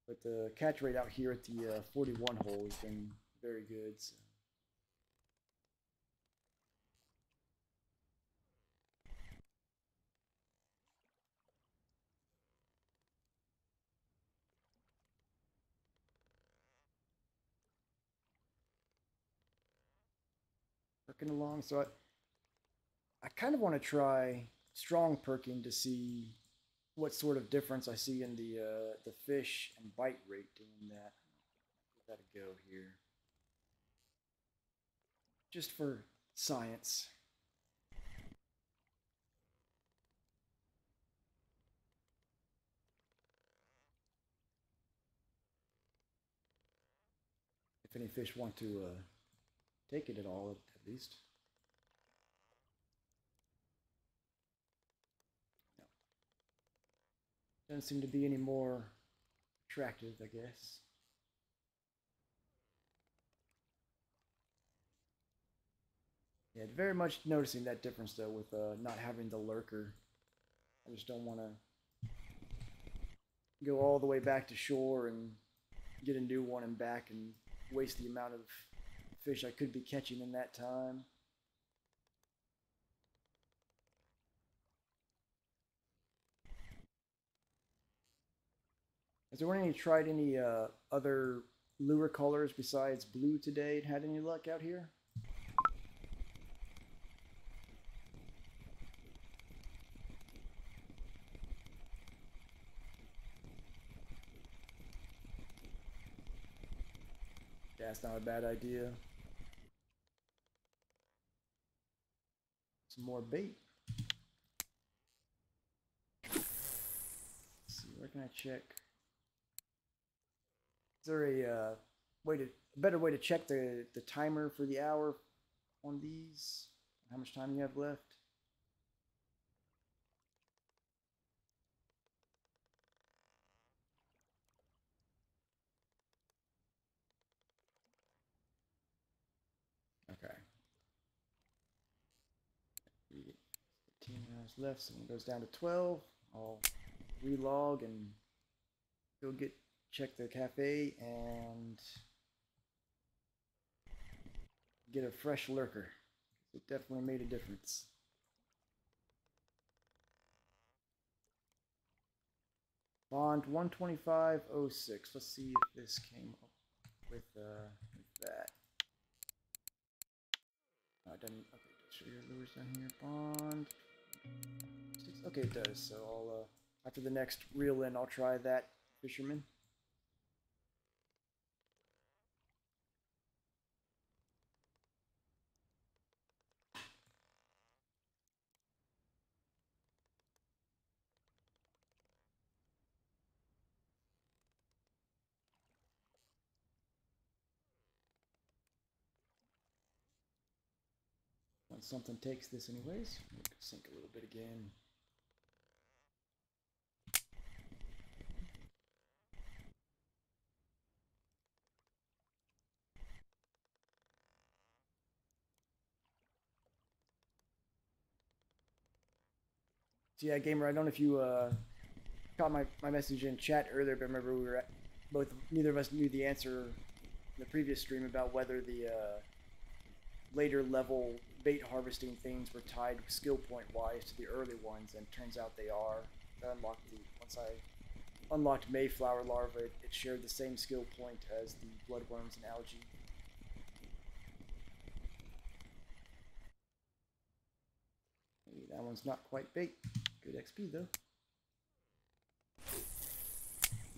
But the catch rate out here at the 41 hole has been very good. So. Perking along, so I kind of want to try strong perking to see what sort of difference I see in the fish and bite rate doing that. Give that a go here, just for science. If any fish want to take it at all, at least. No. Doesn't seem to be any more attractive, I guess. Yeah, very much noticing that difference though with not having the lurker. I just don't want to go all the way back to shore and get a new one and back and waste the amount of fish I could be catching in that time. Has anyone tried any other lure colors besides blue today? Had any luck out here? That's not a bad idea. Some more bait. Let's see, where can I check? Is there a better way to check the timer for the hour on these? How much time you have left? Okay. 15 minutes left, so it goes down to 12. I'll relog and go check the cafe and get a fresh lurker. It definitely made a difference. Bond 125.06. Let's see if this came up with that. It doesn't. Okay, show your lures down here. Bond. Okay, it does. So I'll after the next reel in, I'll try that fisherman. something takes this anyways. We could sink a little bit again. So yeah, gamer, I don't know if you caught my message in chat earlier, but remember we were neither of us knew the answer in the previous stream about whether the later level bait harvesting things were tied skill point wise to the early ones, and turns out they are. Once I unlocked Mayflower larva, it shared the same skill point as the bloodworms and algae. Hey, that one's not quite bait. Good XP though.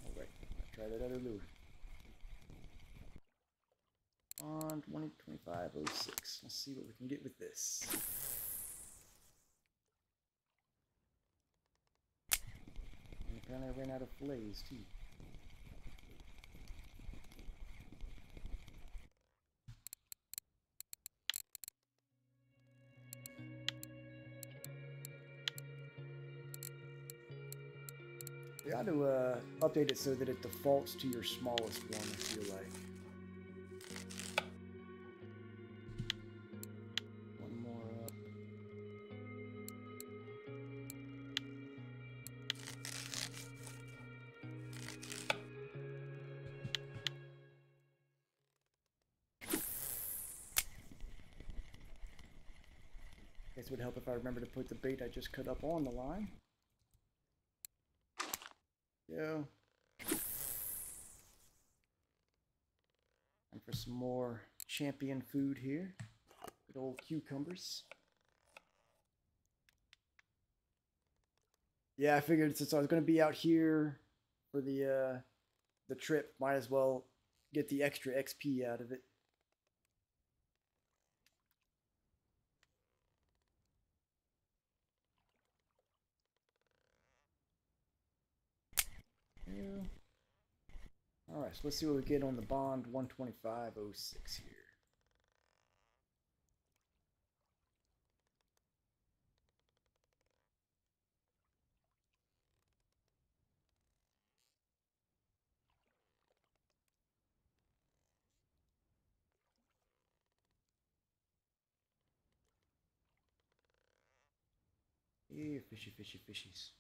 Alright, try that other lure. On 2025-06. Let's see what we can get with this. And apparently I ran out of fillets too. They ought to update it so that it defaults to your smallest one, I feel like. One more up. Guess it would help if I remember to put the bait I just cut up on the line. Yeah. And for some more champion food here. Good old cucumbers. Yeah, I figured since I was going to be out here for the trip, might as well get the extra XP out of it. Yeah. Alright, so let's see what we get on the Bond 125.06 here. Yeah, fishy, fishy, fishies.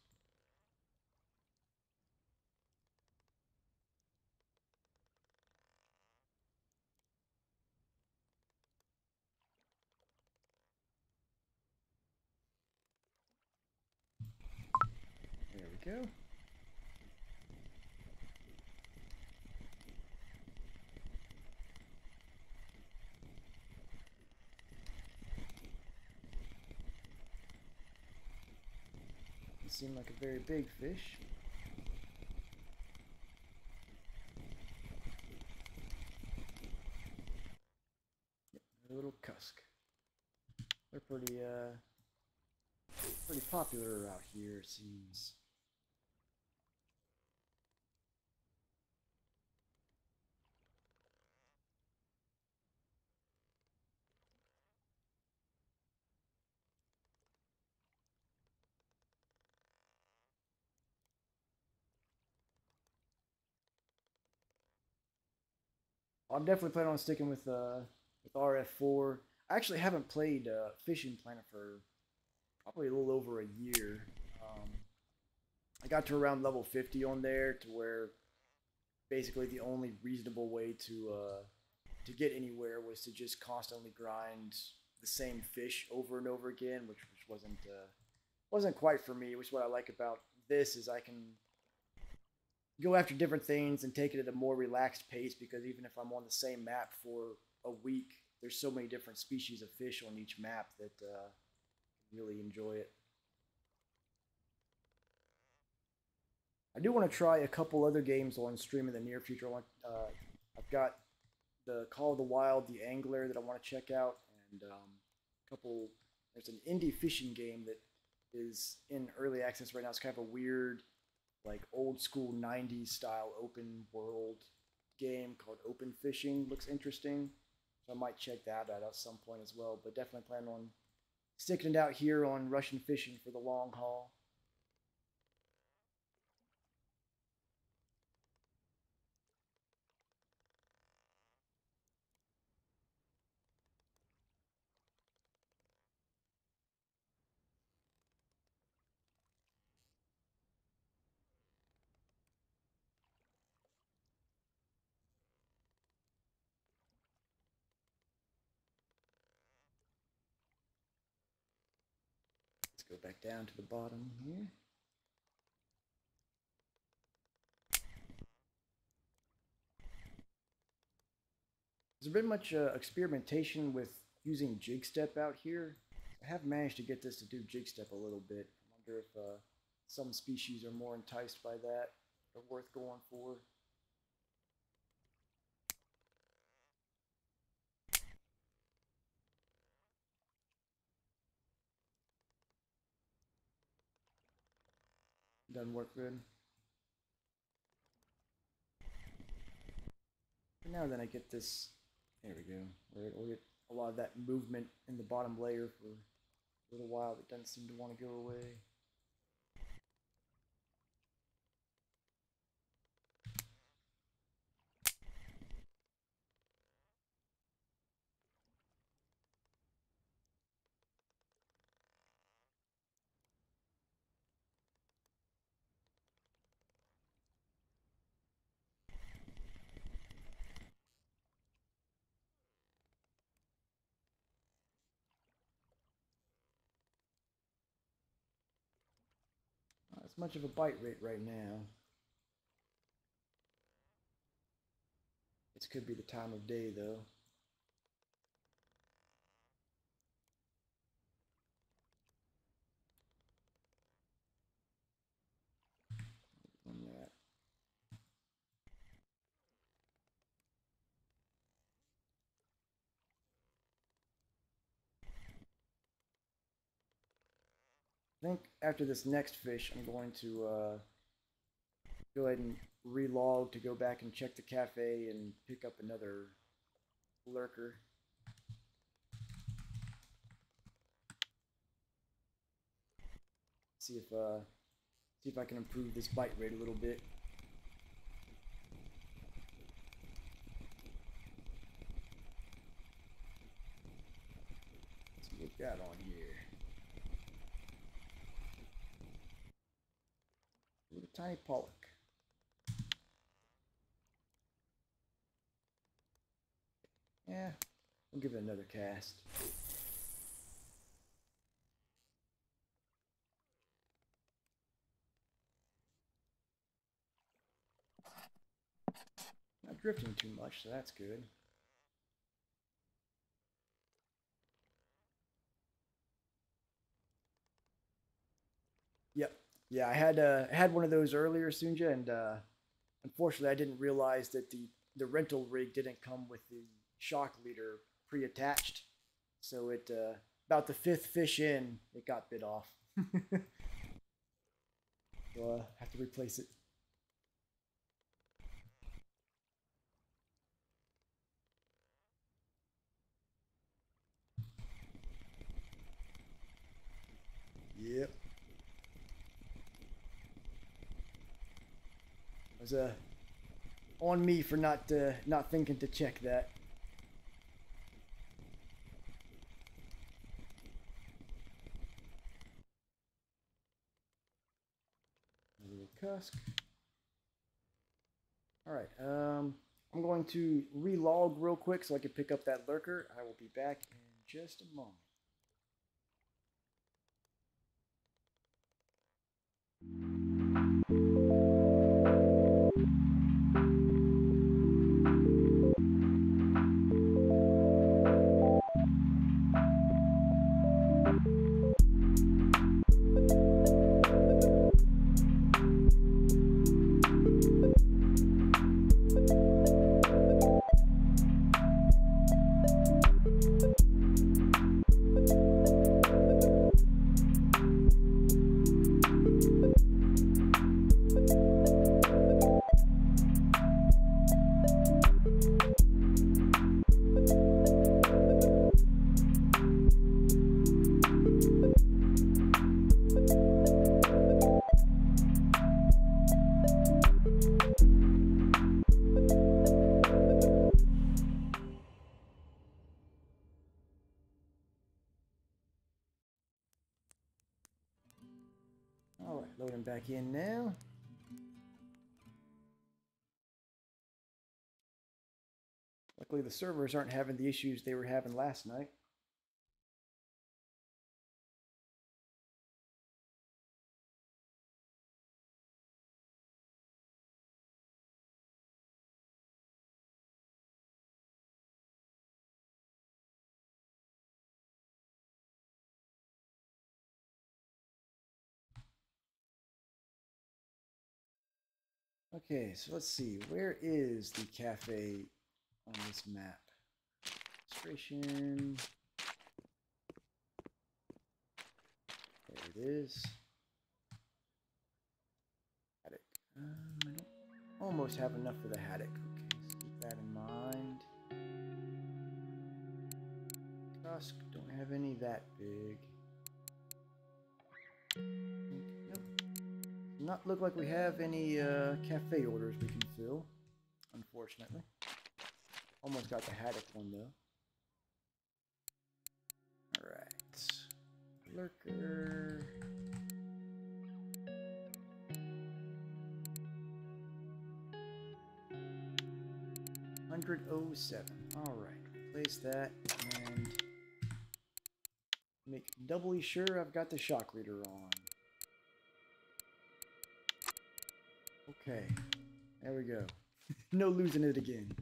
There we go. Doesn't seem like a very big fish. Yep, a little cusk. They're pretty popular out here, it seems. I'm definitely planning on sticking with RF4. I actually haven't played Fishing Planet for probably a little over a year. I got to around level 50 on there, to where basically the only reasonable way to get anywhere was to just constantly grind the same fish over and over again, which wasn't quite for me. Which is what I like about this, is I can go after different things and take it at a more relaxed pace, because even if I'm on the same map for a week, there's so many different species of fish on each map that I really enjoy it. I do want to try a couple other games on stream in the near future. I've got the Call of the Wild, the Angler, that I want to check out, and there's an indie fishing game that is in early access right now. It's kind of a weird, like old school 90s style open world game called Open Fishing. Looks interesting, so I might check that out at some point as well, but definitely plan on sticking it out here on Russian fishing for the long haul. Let's go back down to the bottom here. Has there been much experimentation with using jig step out here? I have managed to get this to do jig step a little bit. I wonder if some species are more enticed by that or worth going for. Doesn't work good. But now then I get this, there we go. We'll get a lot of that movement in the bottom layer for a little while that doesn't seem to want to go away. Not as much of a bite rate right now. This could be the time of day though. On that. I think after this next fish, I'm going to go ahead and relog to go back and check the cafe and pick up another lurker. See if I can improve this bite rate a little bit. Let's see what we got on here. Little tiny pollock. Yeah, we'll give it another cast. Not drifting too much, so that's good. Yep. Yeah, I had one of those earlier, Sunja, and unfortunately I didn't realize that the rental rig didn't come with the shock leader pre-attached. So it about the 5th fish in, it got bit off. So have to replace it. Yep. It was on me for not thinking to check that. A little cusk. All right. I'm going to relog real quick so I can pick up that lurker. I will be back in just a moment. Loading back in now. Luckily the servers aren't having the issues they were having last night. Okay, so let's see. Where is the cafe on this map? Registration. There it is. Haddock. I don't almost have enough for the haddock. Okay, so keep that in mind. Tusk, don't have any that big. Nope. Not look like we have any cafe orders we can fill, unfortunately. Almost got the haddock one though. Alright. Lurker. 107. Alright. Replace that and make doubly sure I've got the shock reader on. Okay. There we go. No losing it again.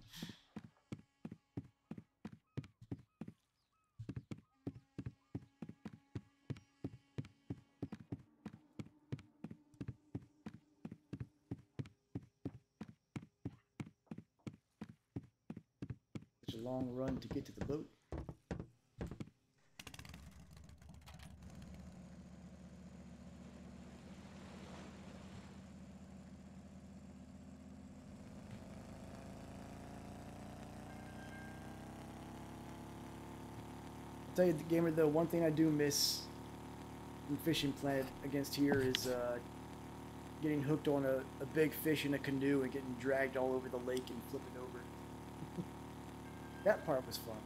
Such a long run to get to the boat. I'll tell you, the gamer, though, one thing I do miss in Fishing Planet against here is getting hooked on a big fish in a canoe and getting dragged all over the lake and flipping over. That part was fun.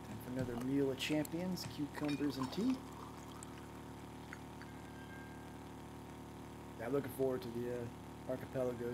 Time for another meal of champions, cucumbers and tea. I'm looking forward to the archipelago.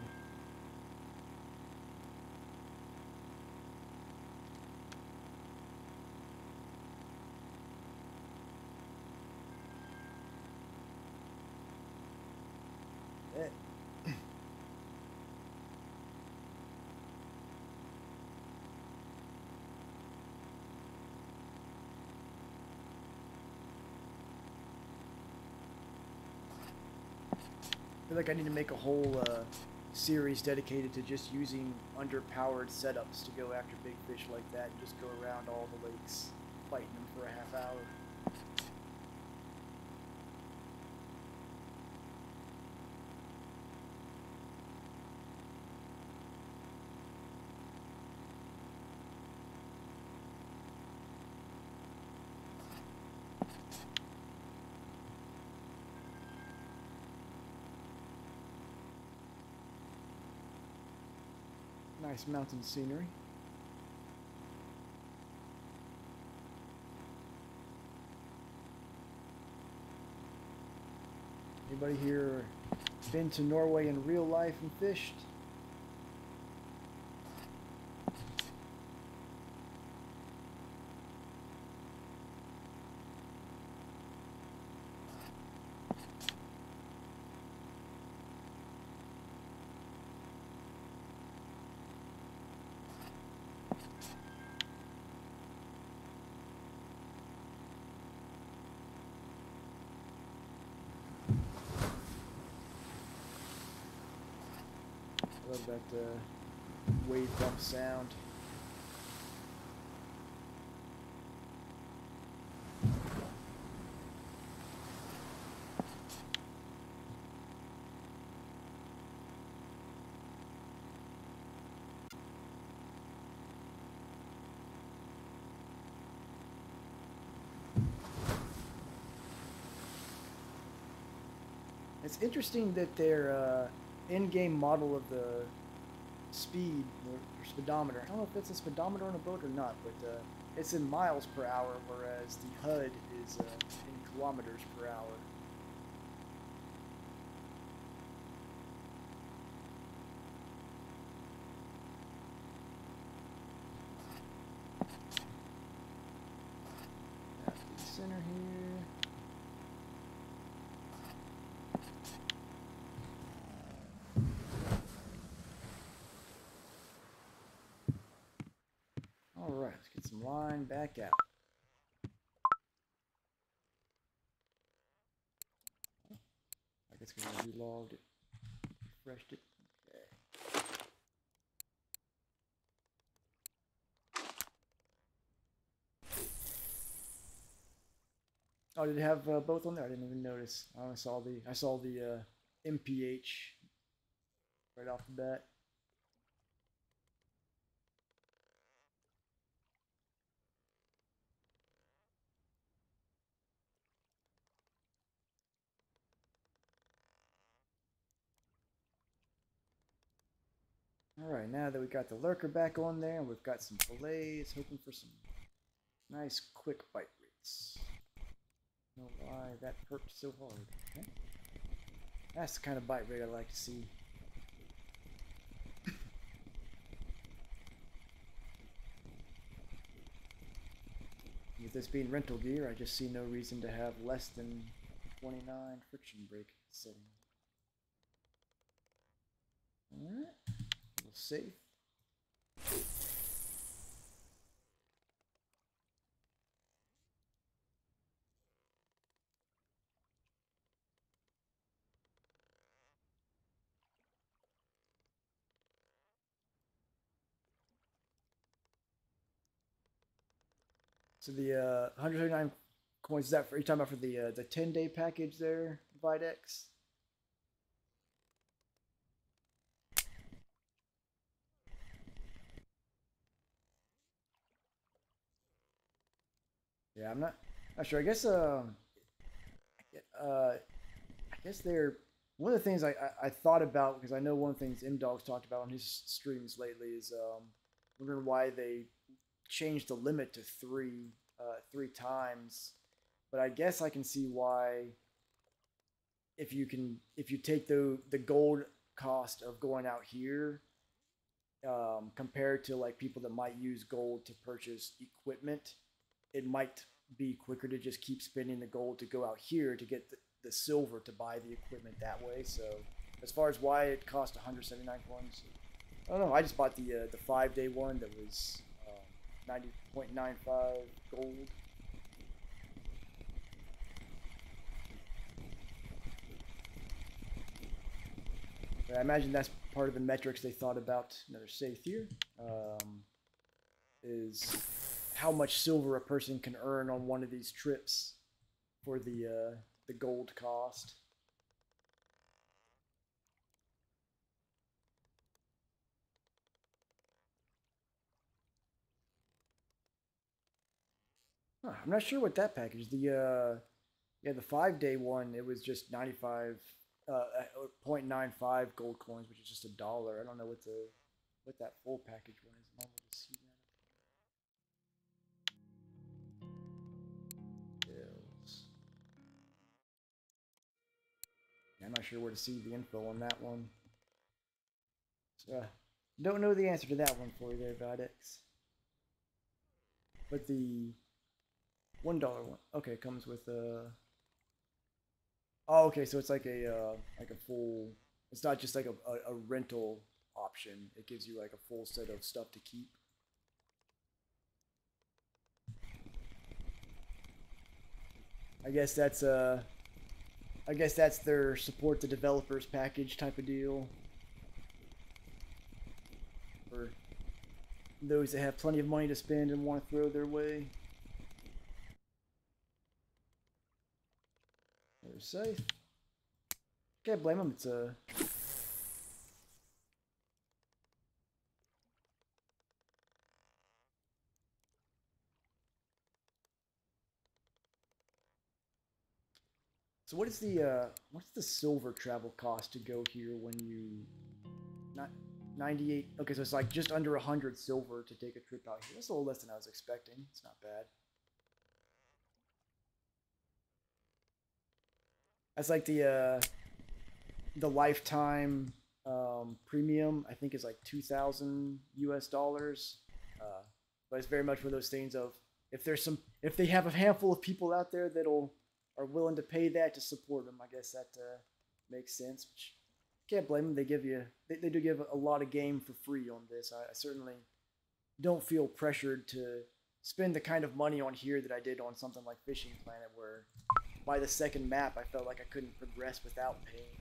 I feel like I need to make a whole series dedicated to just using underpowered setups to go after big fish like that and just go around all the lakes fighting them for a half hour. Nice mountain scenery. Anybody here been to Norway in real life and fished? Love that wave bump sound. It's interesting that their in-game model of the speed or speedometer. I don't know if it's a speedometer on a boat or not, but it's in miles per hour, whereas the HUD is in kilometers per hour. Center here. All right, let's get some line back out. I guess we're gonna relogged it, refreshed it. Okay. Oh, did it have both on there? I didn't even notice. I saw the MPH right off the bat. All right, now that we got the lurker back on there, and we've got some fillets, hoping for some nice quick bite rates. I don't know why that perked so hard. Okay. That's the kind of bite rate I like to see. With this being rental gear, I just see no reason to have less than 29 friction brake setting. Alright, a little safe. So the 139 coins, is that for, are you talking about for the 10-day package there, Videx? Yeah, I'm not sure. I guess they're one of the things I thought about, because I know one of the things M-Dog's talked about on his streams lately is wondering why they changed the limit to three times. But I guess I can see why, if you take the gold cost of going out here, compared to like people that might use gold to purchase equipment, it might be quicker to just keep spending the gold to go out here to get the silver to buy the equipment that way. So as far as why it cost 179 coins, I don't know. I just bought the 5-day one that was 90.95 gold. But I imagine that's part of the metrics they thought about. Another safe here is how much silver a person can earn on one of these trips for the gold cost. Huh, I'm not sure what that package. The 5-day one, it was just 95 0.95 gold coins, which is just $1. I don't know what that full package one is. I'm able to see that. Bills. Yeah, I'm not sure where to see the info on that one. So, don't know the answer to that one for you there, Vadex. But the $1 one, okay, comes with a. Oh, okay, so it's like a full. It's not just like a rental option. It gives you like a full set of stuff to keep. I guess that's I guess that's their support the developers package type of deal. For those that have plenty of money to spend and want to throw their way. They're safe. Can't blame them. It's a. So what is the what's the silver travel cost to go here when you not 98. Okay, so it's like just under 100 silver to take a trip out here. That's a little less than I was expecting. It's not bad. That's like the lifetime premium. I think is like 2,000 US dollars. But it's very much one of those things of if they have a handful of people out there are willing to pay that to support them, I guess that makes sense. Which can't blame them. They do give a lot of game for free on this. I certainly don't feel pressured to spend the kind of money on here that I did on something like Fishing Planet, where by the second map I felt like I couldn't progress without paying.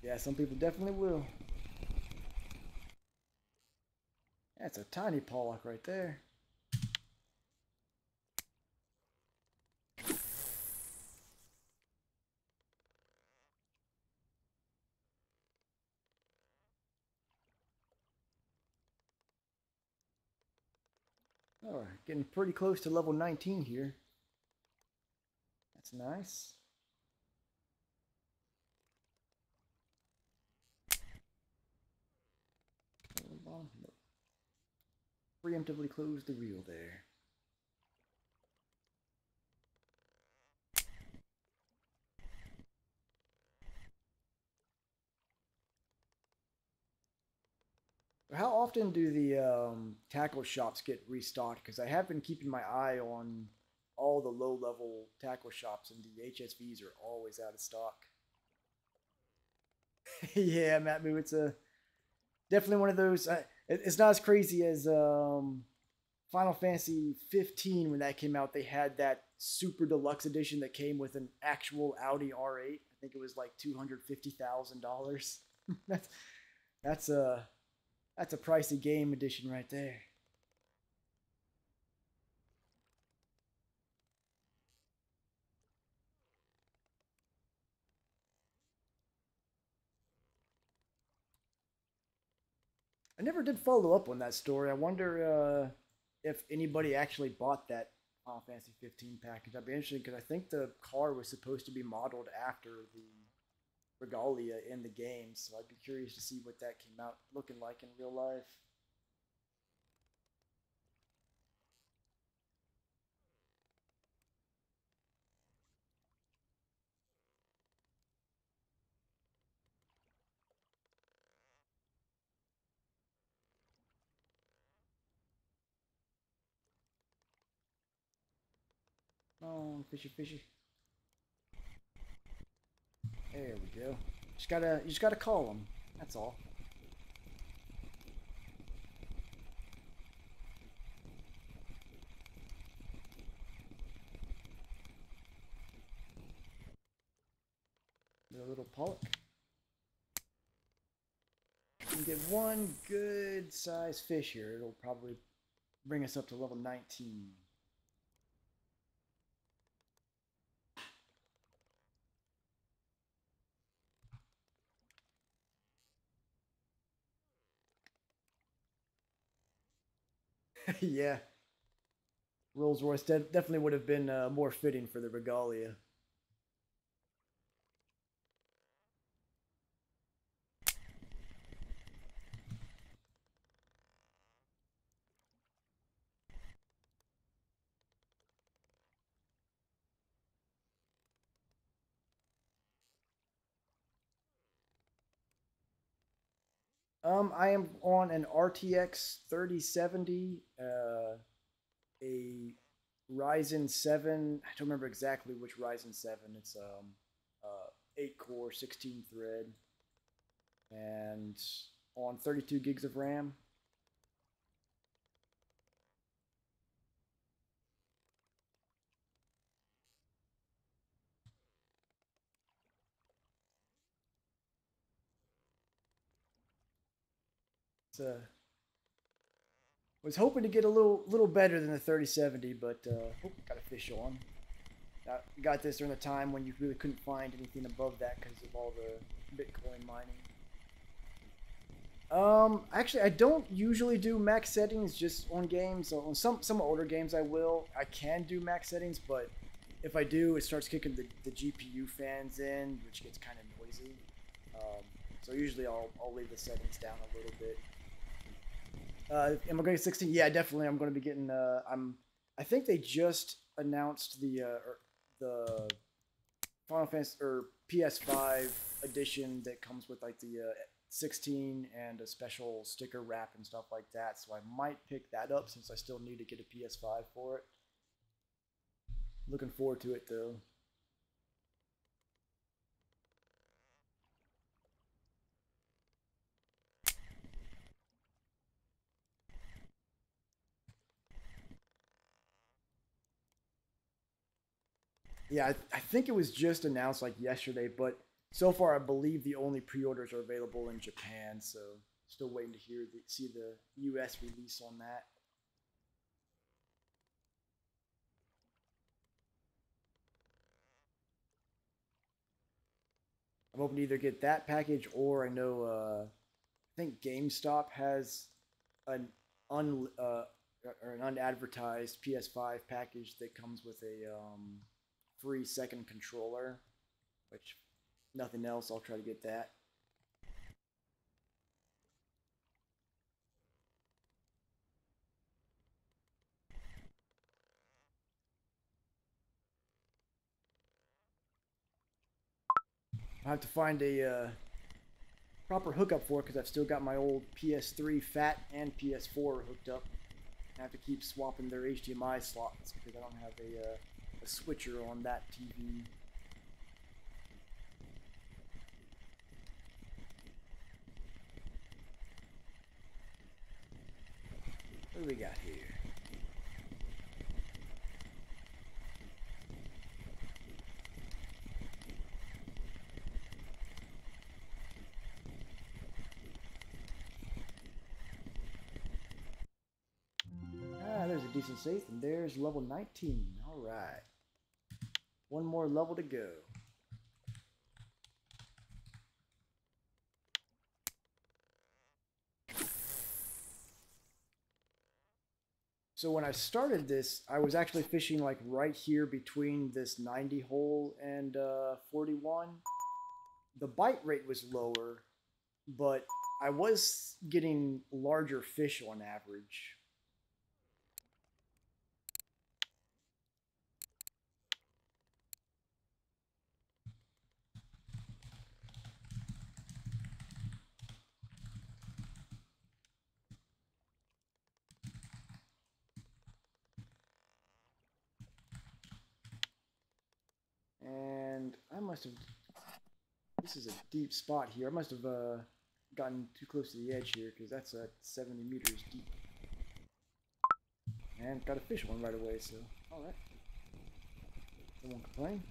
Yeah, some people definitely will. That's a tiny pollock right there. Alright, getting pretty close to level 19 here. That's nice. Preemptively close the reel there. How often do the tackle shops get restocked? Because I have been keeping my eye on all the low-level tackle shops, and the HSVs are always out of stock. Yeah, Matt Moo, it's definitely one of those. It's not as crazy as Final Fantasy 15 when that came out. They had that super deluxe edition that came with an actual Audi R8. I think it was like $250,000. that's a That's a pricey game edition right there. I never did follow up on that story. I wonder if anybody actually bought that Final Fantasy 15 package. That'd be interesting because I think the car was supposed to be modeled after the regalia in the game, so I'd be curious to see what that came out looking like in real life. Oh, fishy, fishy. There we go. You just gotta call them. That's all. The little pollock. You can get one good sized fish here. It'll probably bring us up to level 19. Yeah, Rolls Royce definitely would have been more fitting for the regalia. I am on an RTX 3070, a Ryzen 7. I don't remember exactly which Ryzen 7. It's 8 core, 16 thread, and on 32 gigs of RAM. It's was hoping to get a little better than the 3070, but got a fish on. Got this during the time when you really couldn't find anything above that because of all the Bitcoin mining. Actually, I don't usually do max settings just on games. On some older games, I will. I can do max settings, but if I do, it starts kicking the GPU fans in, which gets kind of noisy. So usually I'll leave the settings down a little bit. Am I going to 16? Yeah, definitely. I'm going to be getting. I think they just announced the Final Fantasy or PS5 edition that comes with like the 16 and a special sticker wrap and stuff like that. So I might pick that up since I still need to get a PS5 for it. Looking forward to it though. Yeah, I think it was just announced like yesterday, but so far I believe the only pre-orders are available in Japan. So still waiting to see the U.S. release on that. I'm hoping to either get that package or I know I think GameStop has an or an unadvertised PS5 package that comes with a free second controller, which nothing else. I'll try to get that. I have to find a proper hookup for it because I've still got my old PS3 Fat and PS4 hooked up. I have to keep swapping their HDMI slots because I don't have a switcher on that TV. What do we got here? Ah, there's a decent safe, and there's level 19. All right. One more level to go. So when I started this, I was actually fishing like right here between this 90 hole and 41. The bite rate was lower, but I was getting larger fish on average. And I must have, this is a deep spot here. I must have gotten too close to the edge here because that's 70 meters deep. And got a fish one right away, so all right. I won't complain.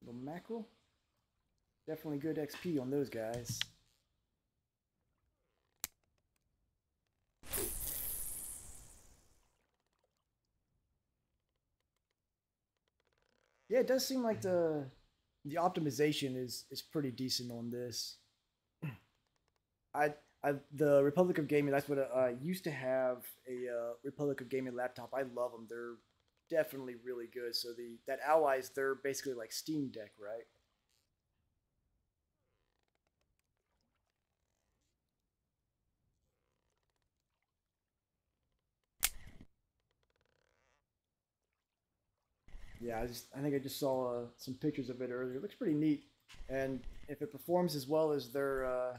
Little mackerel. Definitely good XP on those guys. Yeah, it does seem like the optimization is pretty decent on this. I the Republic of Gaming. That's what I used to have a Republic of Gaming laptop. I love them. They're definitely really good. So that Allies, they're basically like Steam Deck, right? Yeah, I think I just saw some pictures of it earlier. It looks pretty neat, and if it performs as well as their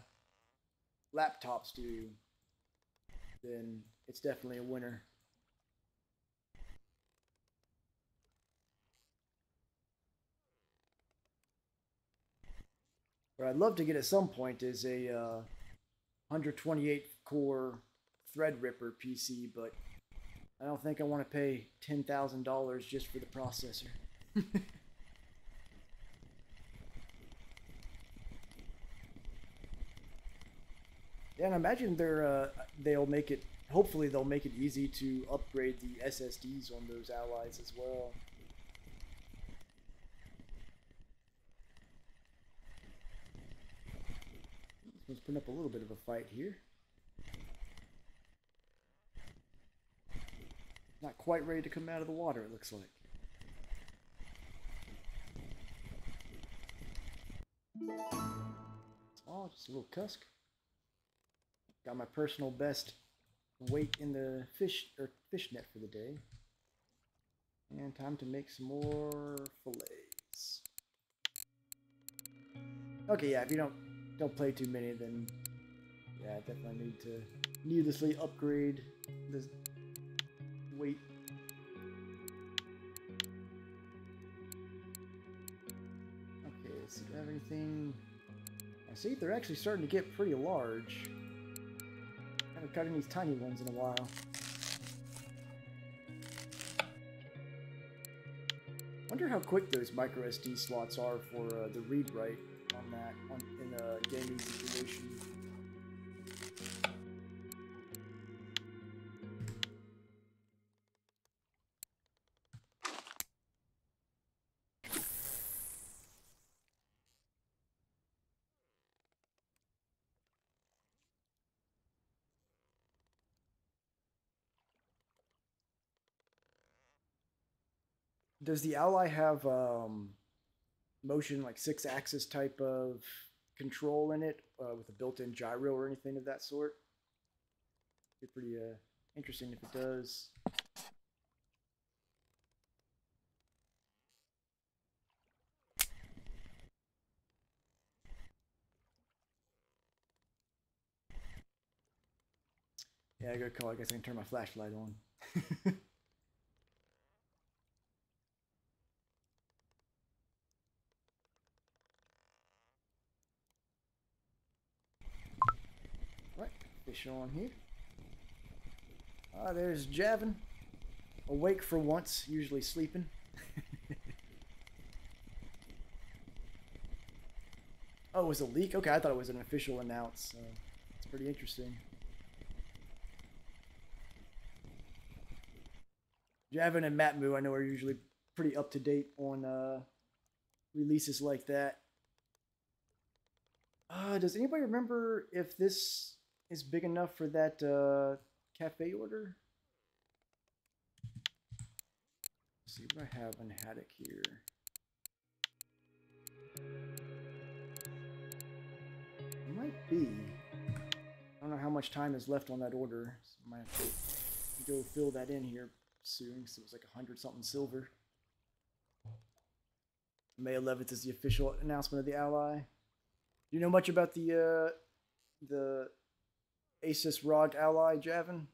laptops do, then it's definitely a winner. What I'd love to get at some point is a 128 core Threadripper PC, but I don't think I want to pay $10,000 just for the processor. Yeah, and I imagine they'll make it. Hopefully, they'll make it easy to upgrade the SSDs on those allies as well. Let's put up a little bit of a fight here. Not quite ready to come out of the water, it looks like. Oh, just a little cusk. Got my personal best weight in the fish net for the day. And time to make some more fillets. Okay, yeah, if you don't play too many, then yeah, I definitely need to needlessly upgrade the weight. Okay, let's see, do I have anything? I see they're actually starting to get pretty large. I haven't caught any tiny ones in a while. Wonder how quick those micro SD slots are for the read-write on that in a gaming situation. Does the Ally have motion, like 6-axis type of control in it with a built-in gyro or anything of that sort? It'd be pretty interesting if it does. Yeah, good call. I guess I can turn my flashlight on. Right, fish on here. Ah, there's Javin. Awake for once, usually sleeping. Oh, it was a leak? Okay, I thought it was an official announce. It's pretty interesting. Javin and Matmu, I know, are usually pretty up to date on releases like that. Does anybody remember if this is big enough for that cafe order? Let's see what I have in Haddock here. It might be. I don't know how much time is left on that order, so I might have to go fill that in here soon, because it was like 100-something silver. May 11th is the official announcement of the Ally. Do you know much about the Asus ROG Ally, Javin?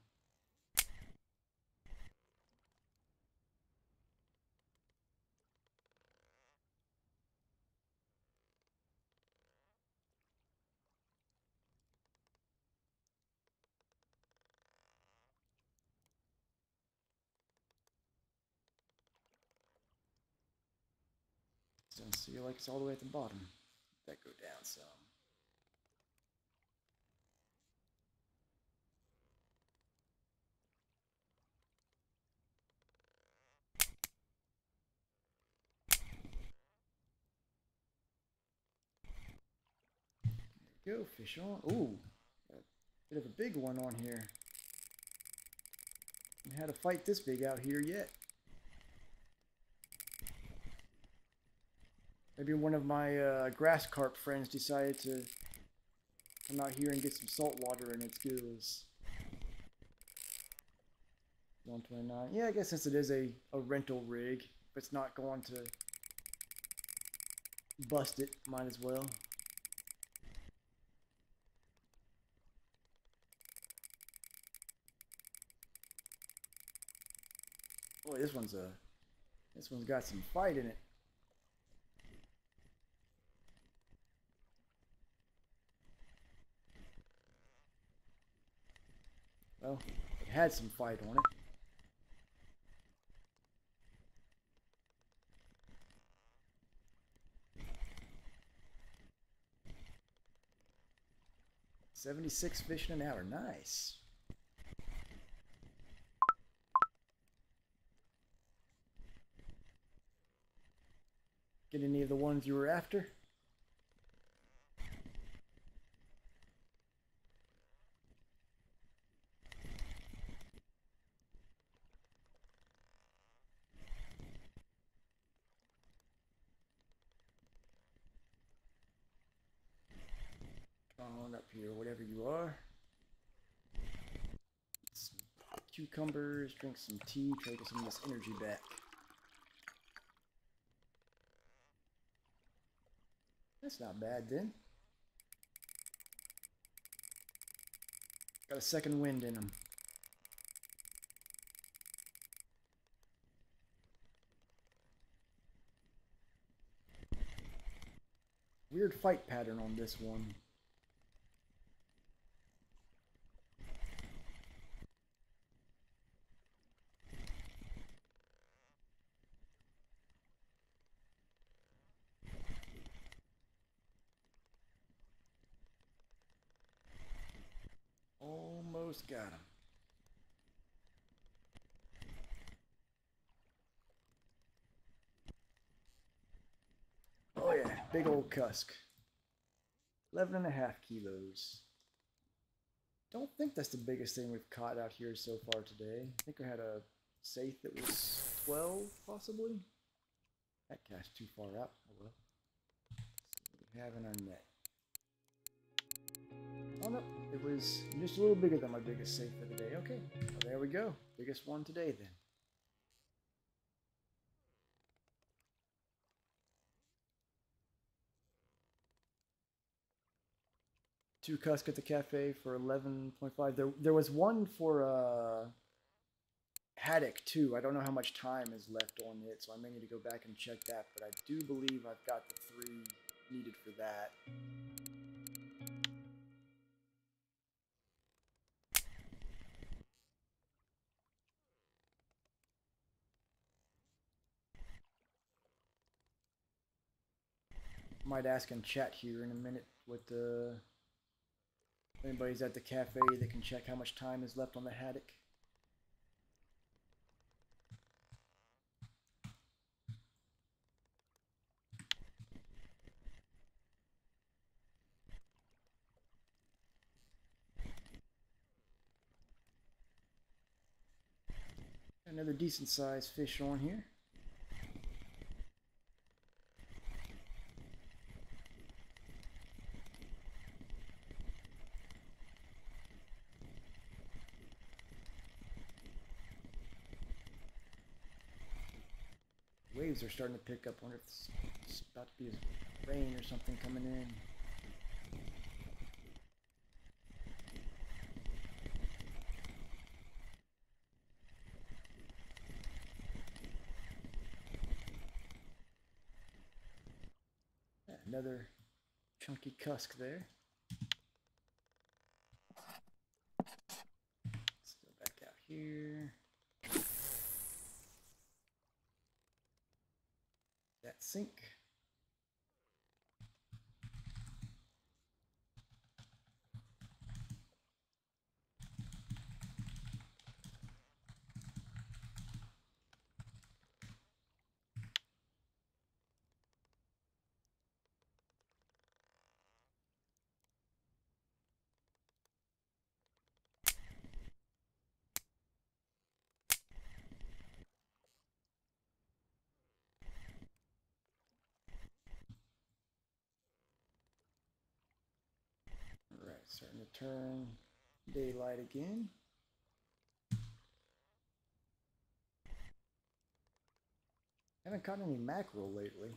Doesn't feel like it's all the way at the bottom. Let that go down some. There you go, fish on. Ooh, a bit of a big one on here. Haven't had a fight this big out here yet. Maybe one of my grass carp friends decided to come out here and get some salt water in its gills. 129. Yeah, I guess since it is a rental rig, if it's not going to bust it, might as well. Boy, this one's got some fight in it. Well, it had some fight on it. $76 fish in an hour. Nice. Get any of the ones you were after? up here, whatever you are. Eat some cucumbers, drink some tea, try to get some of this energy back. That's not bad then. Got a second wind in them. Weird fight pattern on this one. Almost got him. Oh yeah, big old cusk. 11.5 kilos. Don't think that's the biggest thing we've caught out here so far today. I think we had a safe that was 12, possibly. That cast too far out. Oh well. What do we have in our net? Oh no, it was just a little bigger than my biggest safe for the day. Okay, well, there we go. Biggest one today then. Two cusk at the cafe for 11.5. There was one for haddock too. I don't know how much time is left on it, so I may need to go back and check that. But I do believe I've got the 3 needed for that. Might ask in chat here in a minute what if anybody's at the cafe that can check how much time is left on the haddock. Another decent sized fish on here. Waves are starting to pick up. I wonder if it's about to be rain or something coming in. Another chunky cusk there. Let's go back out here. That sink. Alright, starting to turn daylight again. Haven't caught any mackerel lately.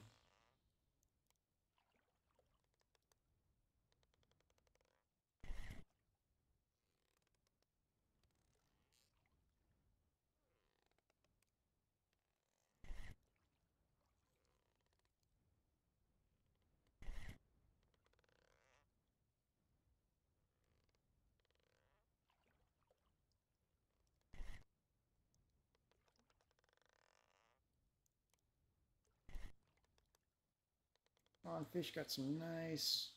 On fish got some nice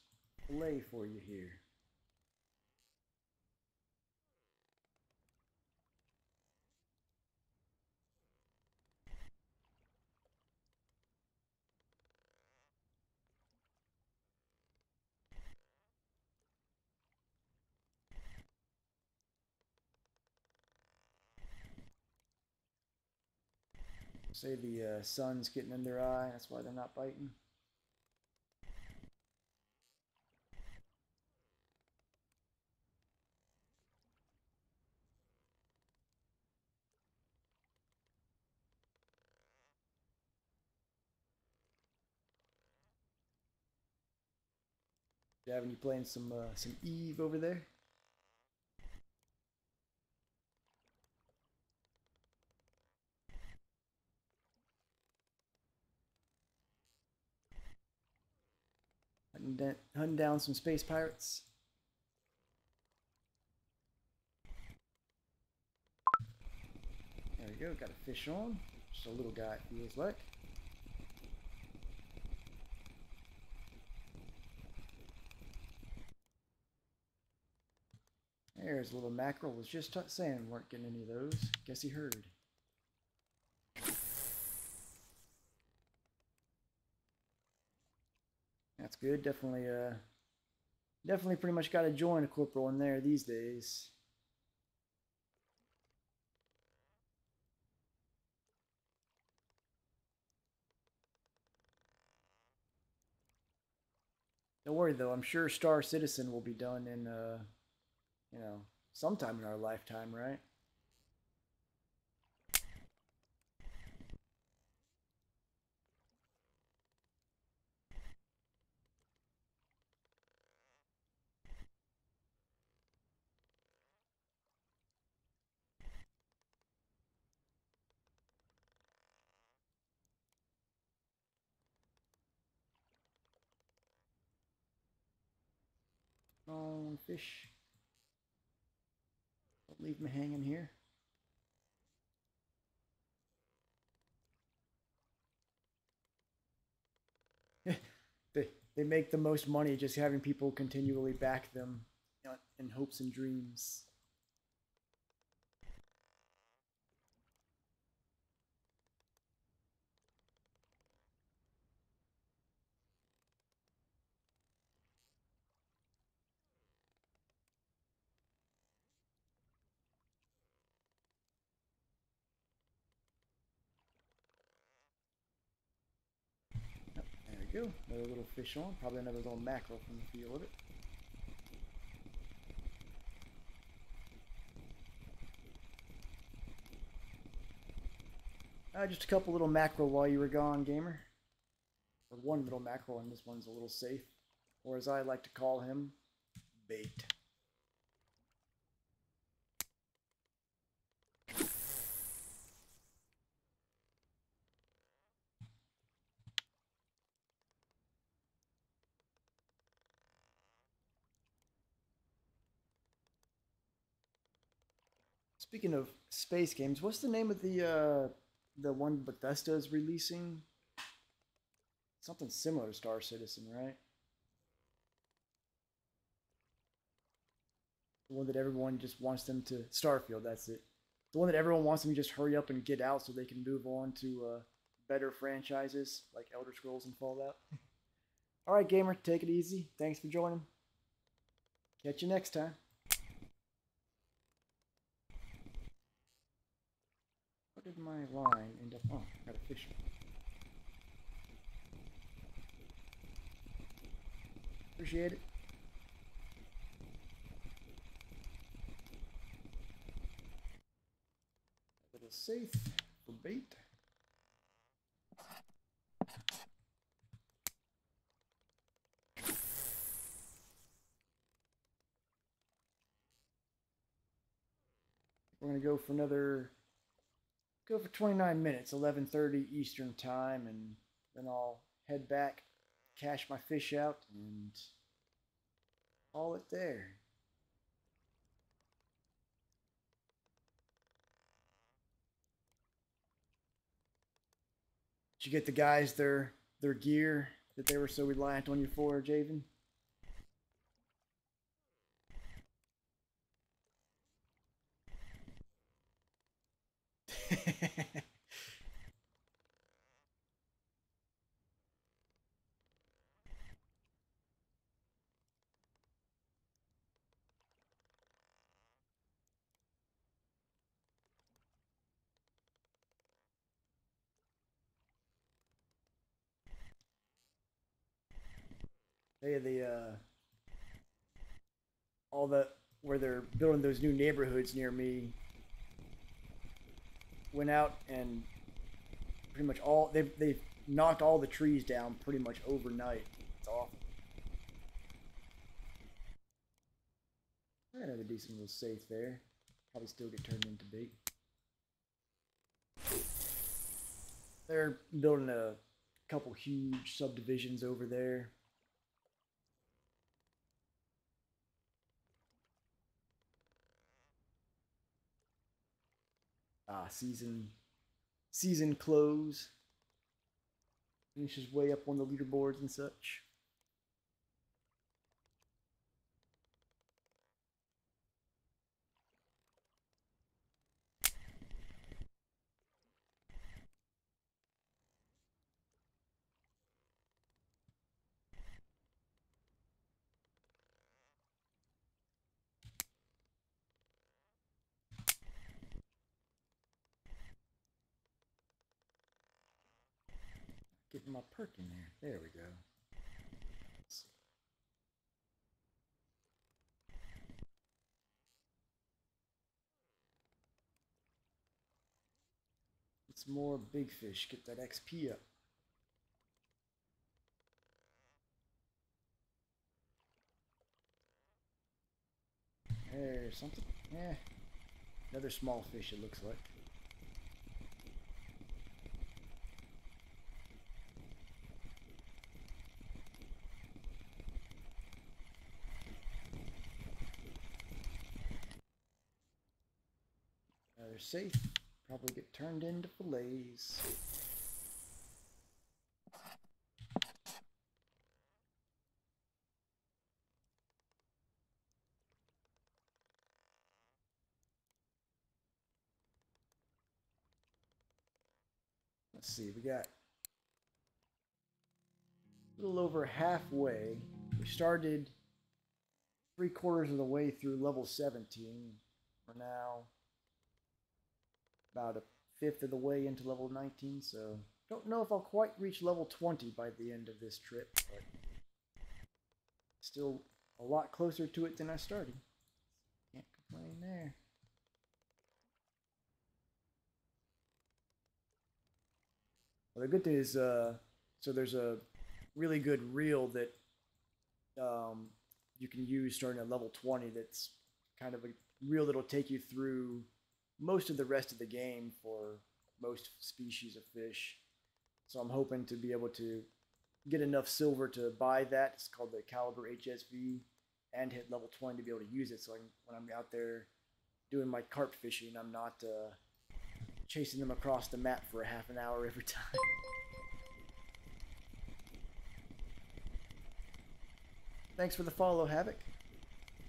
fillet for you here. Say the sun's getting in their eye, that's why they're not biting. Having you playing some Eve over there? Hunting down some space pirates. There we go. Got a fish on. Just a little guy, it feels like. There's a little mackerel. Was just saying weren't getting any of those. Guess he heard. That's good. Definitely, definitely pretty much got to join a corporal in there these days. Don't worry though. I'm sure Star Citizen will be done in, you know, sometime in our lifetime, right? Oh, fish. Don't leave me hanging here. they they make the most money just having people continually back them, you know, in hopes and dreams. Yep, there we go. Another little fish on. Probably another little mackerel from the feel of it. Just a couple little mackerel while you were gone, gamer. Or one little mackerel, and this one's a little safe. Or as I like to call him, bait. Speaking of space games, what's the name of the one Bethesda is releasing? Something similar to Star Citizen, right? The one that everyone just wants them to Starfield. That's it. The one that everyone wants them to just hurry up and get out so they can move on to better franchises like Elder Scrolls and Fallout. All right, gamer, take it easy. Thanks for joining. Catch you next time. What did my line end up? Oh, I got a fish. Appreciate it. A little safe for bait. We're gonna go for 29 minutes, 11:30 Eastern time, and then I'll head back, cash my fish out, and call it there. Did you get the guys their gear that they were so reliant on you for, Javen? Hey, all the where they're building those new neighborhoods near me went out and pretty much all they've, knocked all the trees down pretty much overnight. It's awful. decent little safe there. Probably still get turned into bait. They're building a couple huge subdivisions over there. Season close. Finishes way up on the leaderboards and such. Getting my perk in there. There we go. Get some more big fish. Get that XP up. There's something. Yeah. Another small fish, it looks like. They're safe. Probably get turned into fillets. Let's see, we got a little over halfway. We started 3/4 of the way through level 17. We're now about a fifth of the way into level 19, so don't know if I'll quite reach level 20 by the end of this trip, but still a lot closer to it than I started. Can't complain there. Well, the good thing is, so there's a really good reel that you can use starting at level 20 that's kind of a reel that'll take you through most of the rest of the game for most species of fish. So I'm hoping to be able to get enough silver to buy that. It's called the Caliber HSV, and hit level 20 to be able to use it, so when I'm out there doing my carp fishing, I'm not chasing them across the map for a half an hour every time. Thanks for the follow, Havoc.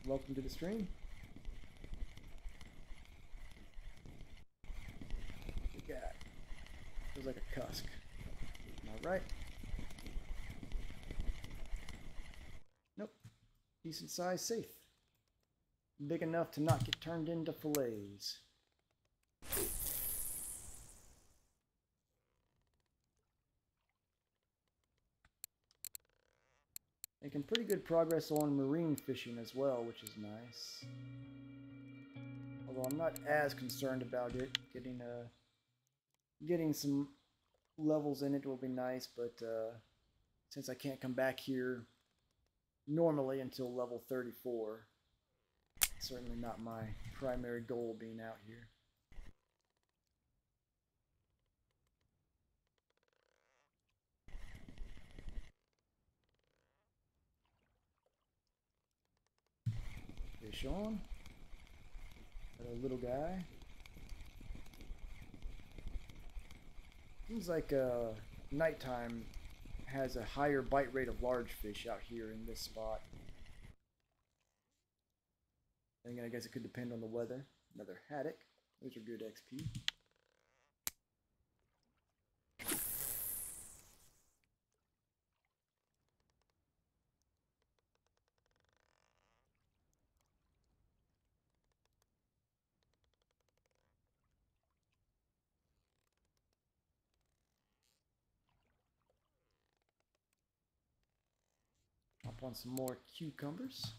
Welcome to the stream. What we got? Feels like a cusk. All right. Nope. Decent size, safe. Big enough to not get turned into fillets. Making pretty good progress on marine fishing as well, which is nice. Although I'm not as concerned about it. Getting some levels in it will be nice, but since I can't come back here normally until level 34, it's certainly not my primary goal being out here. Fish on. Got a little guy. Seems like nighttime has a higher bite rate of large fish out here in this spot. And I guess it could depend on the weather. Another haddock. Those are good XP. Hop on some more cucumbers.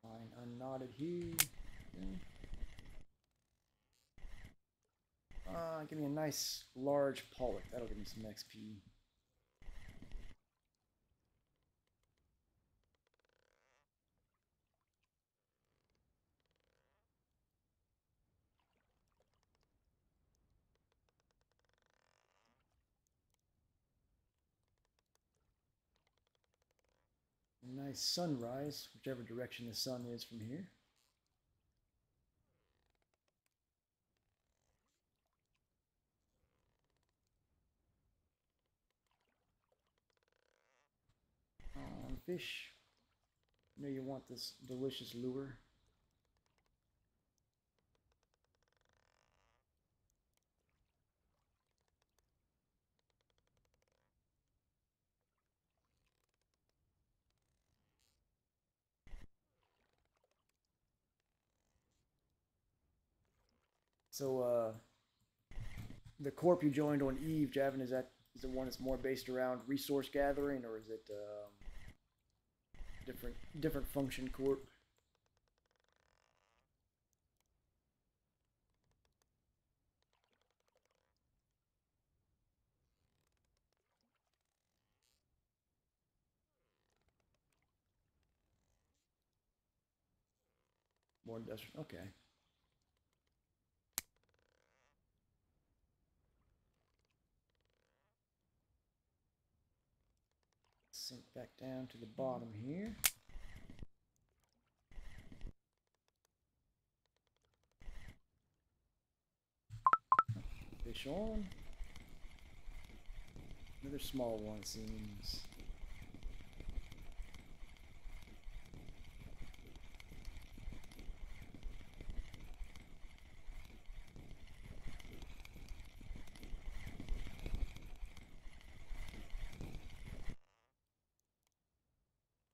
Fine knotted here. Give me a nice large pollock. That'll give me some XP. Nice sunrise, whichever direction the sun is from here. Fish. You know you want this delicious lure. So, the corp you joined on Eve, Javin, is the one that's more based around resource gathering, or is it different function corp? More industrial. Okay. Sink back down to the bottom here. Fish on. Another small one, it seems.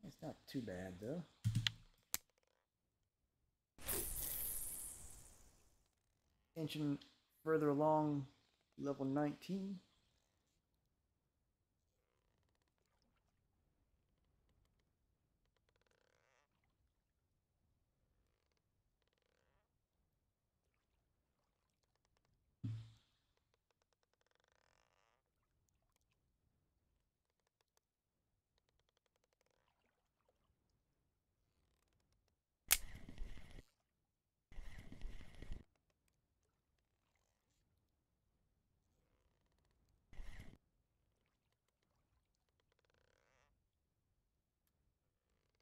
It's not too bad, though. Inching further along, level 19.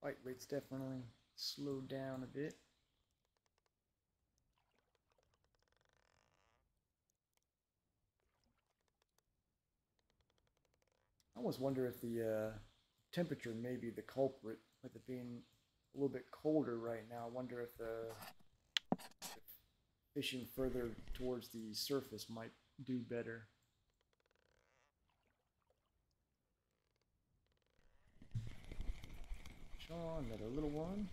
Bite rate's definitely slowed down a bit. I almost wonder if the temperature may be the culprit, with it being a little bit colder right now. I wonder if fishing further towards the surface might do better. Sean, another little one.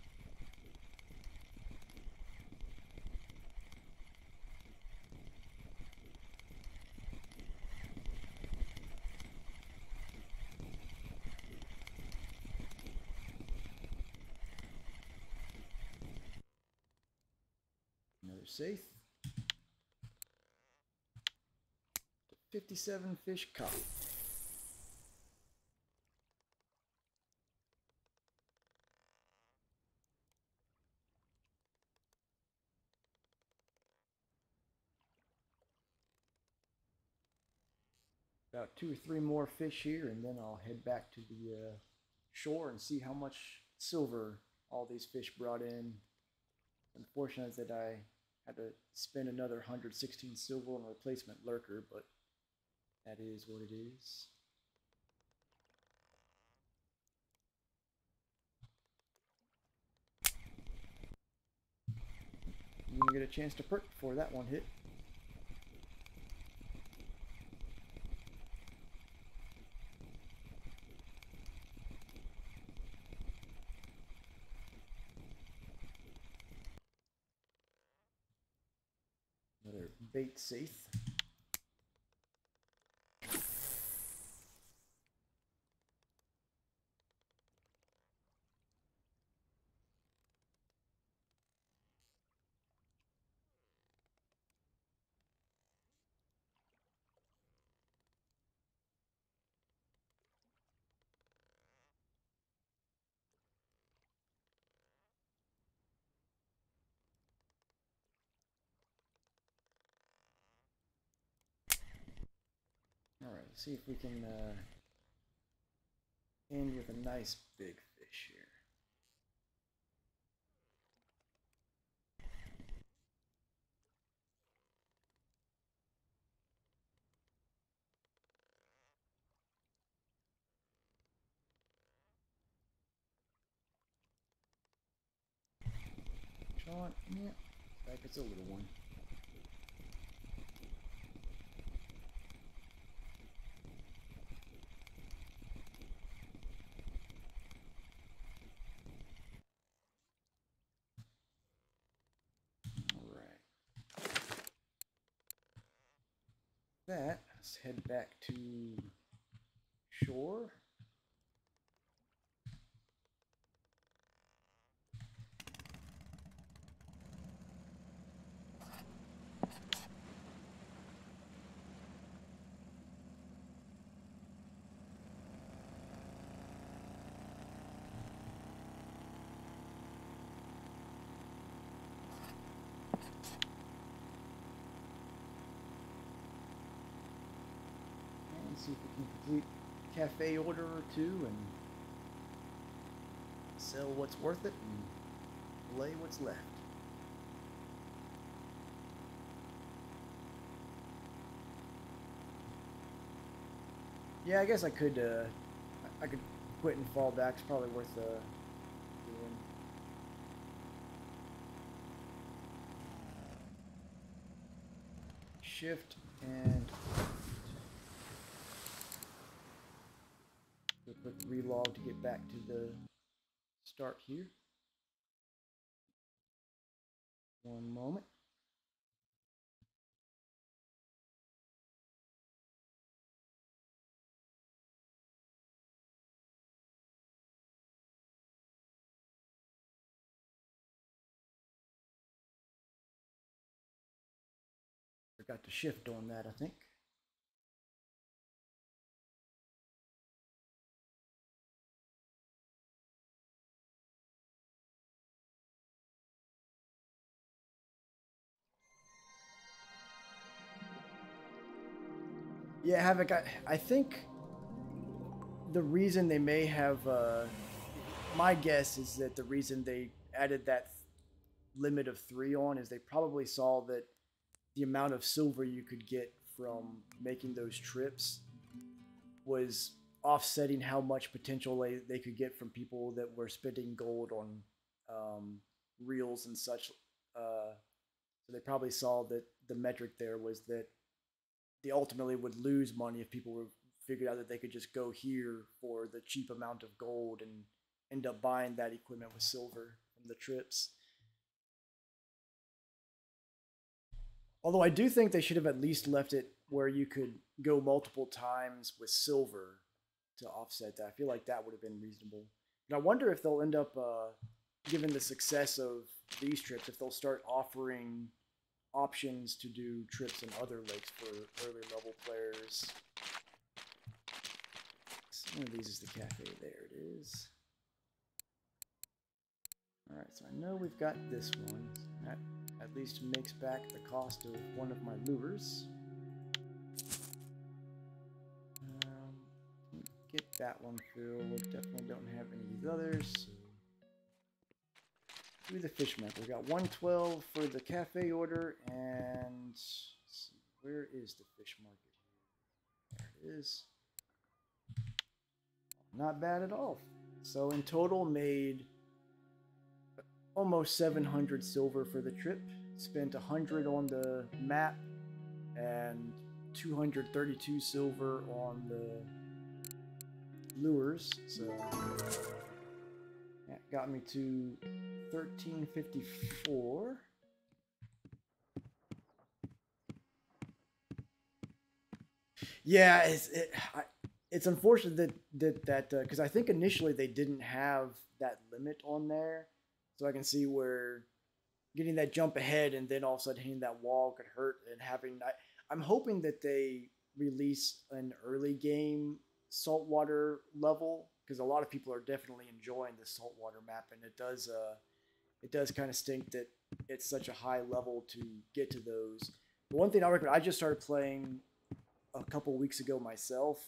Another safe. 57 fish caught. About 2 or 3 more fish here, and then I'll head back to the shore and see how much silver all these fish brought in. Unfortunate that I had to spend another 116 silver on a replacement lurker, but that is what it is. You didn't get a chance to perk before that one hit. Another bait safe. Alright, let's see if we can end with a nice big fish here. Sean, yeah, like it's a little one. That, let's head back to shore. And see if we can complete a cafe order or two and sell what's worth it and lay what's left. Yeah, I guess I could quit and fall back. It's probably worth doing. Shift and do a quick relog to get back to the start here. One moment. Forgot to shift on that, I think. Yeah, Havoc, I think the reason they may have, my guess is that the reason they added that limit of 3 on is they probably saw that the amount of silver you could get from making those trips was offsetting how much potential they could get from people that were spending gold on reels and such. So they probably saw that the metric there was that they ultimately would lose money if people were figured out that they could just go here for the cheap amount of gold and end up buying that equipment with silver from the trips. Although I do think they should have at least left it where you could go multiple times with silver to offset that. I feel like that would have been reasonable. And I wonder if they'll end up, given the success of these trips, if they'll start offering options to do trips in other lakes for early level players. One of these is the cafe. There it is. Alright, so I know we've got this one. That at least makes back the cost of one of my lures. Get that one filled. Definitely don't have any of these others. So do the fish market. We got 112 for the cafe order, and let's see, where is the fish market here? There it is. Not bad at all. So in total, made almost 700 silver for the trip. Spent 100 on the map and 232 silver on the lures. So that got me to 1354. Yeah, it's unfortunate that because I think initially they didn't have that limit on there, so I can see where getting that jump ahead and then all of a sudden hitting that wall could hurt. And I'm hoping that they release an early game saltwater level, because a lot of people are definitely enjoying the saltwater map, and it does kind of stink that it's such a high level to get to those. But one thing I recommend, I just started playing a couple weeks ago myself.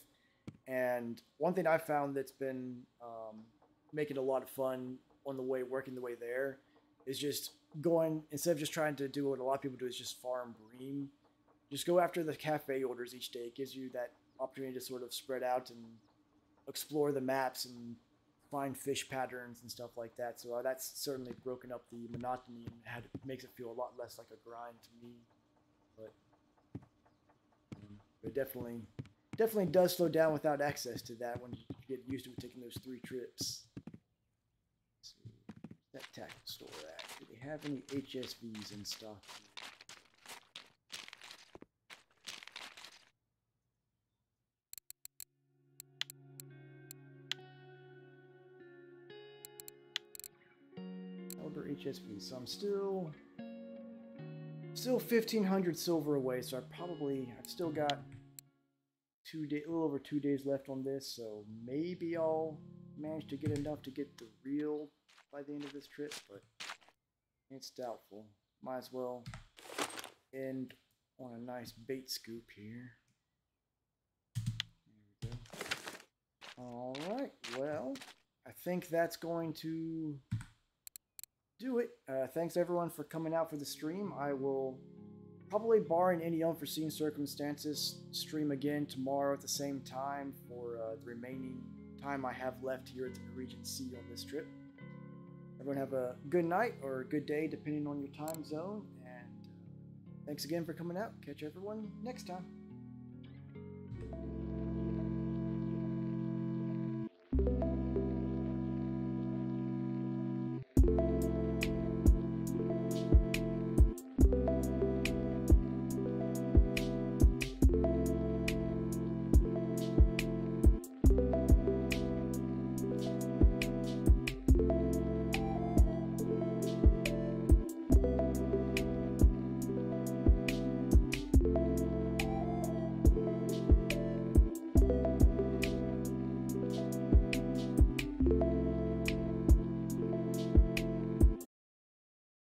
And one thing I found that's been making it a lot of fun on the way, working the way there, is just going, instead of just trying to do what a lot of people do, is just farm bream. Just go after the cafe orders each day. It gives you that opportunity to sort of spread out and explore the maps and find fish patterns and stuff like that. So that's certainly broken up the monotony and makes it feel a lot less like a grind to me. But it definitely does slow down without access to that when you get used to it, taking those 3 trips. Let's see, that tackle store at? Do they have any HSVs in stock? Elder HSV. So I'm still 1,500 silver away. So I've still got a little over 2 days left on this. So maybe I'll manage to get enough to get the reel by the end of this trip, but it's doubtful. Might as well end on a nice bait scoop here. There we go. All right. Well, I think that's going to do it. Thanks everyone for coming out for the stream. I will probably, barring any unforeseen circumstances, stream again tomorrow at the same time for the remaining time I have left here at the Norwegian Sea on this trip. Everyone have a good night or a good day depending on your time zone, and thanks again for coming out. Catch everyone next time.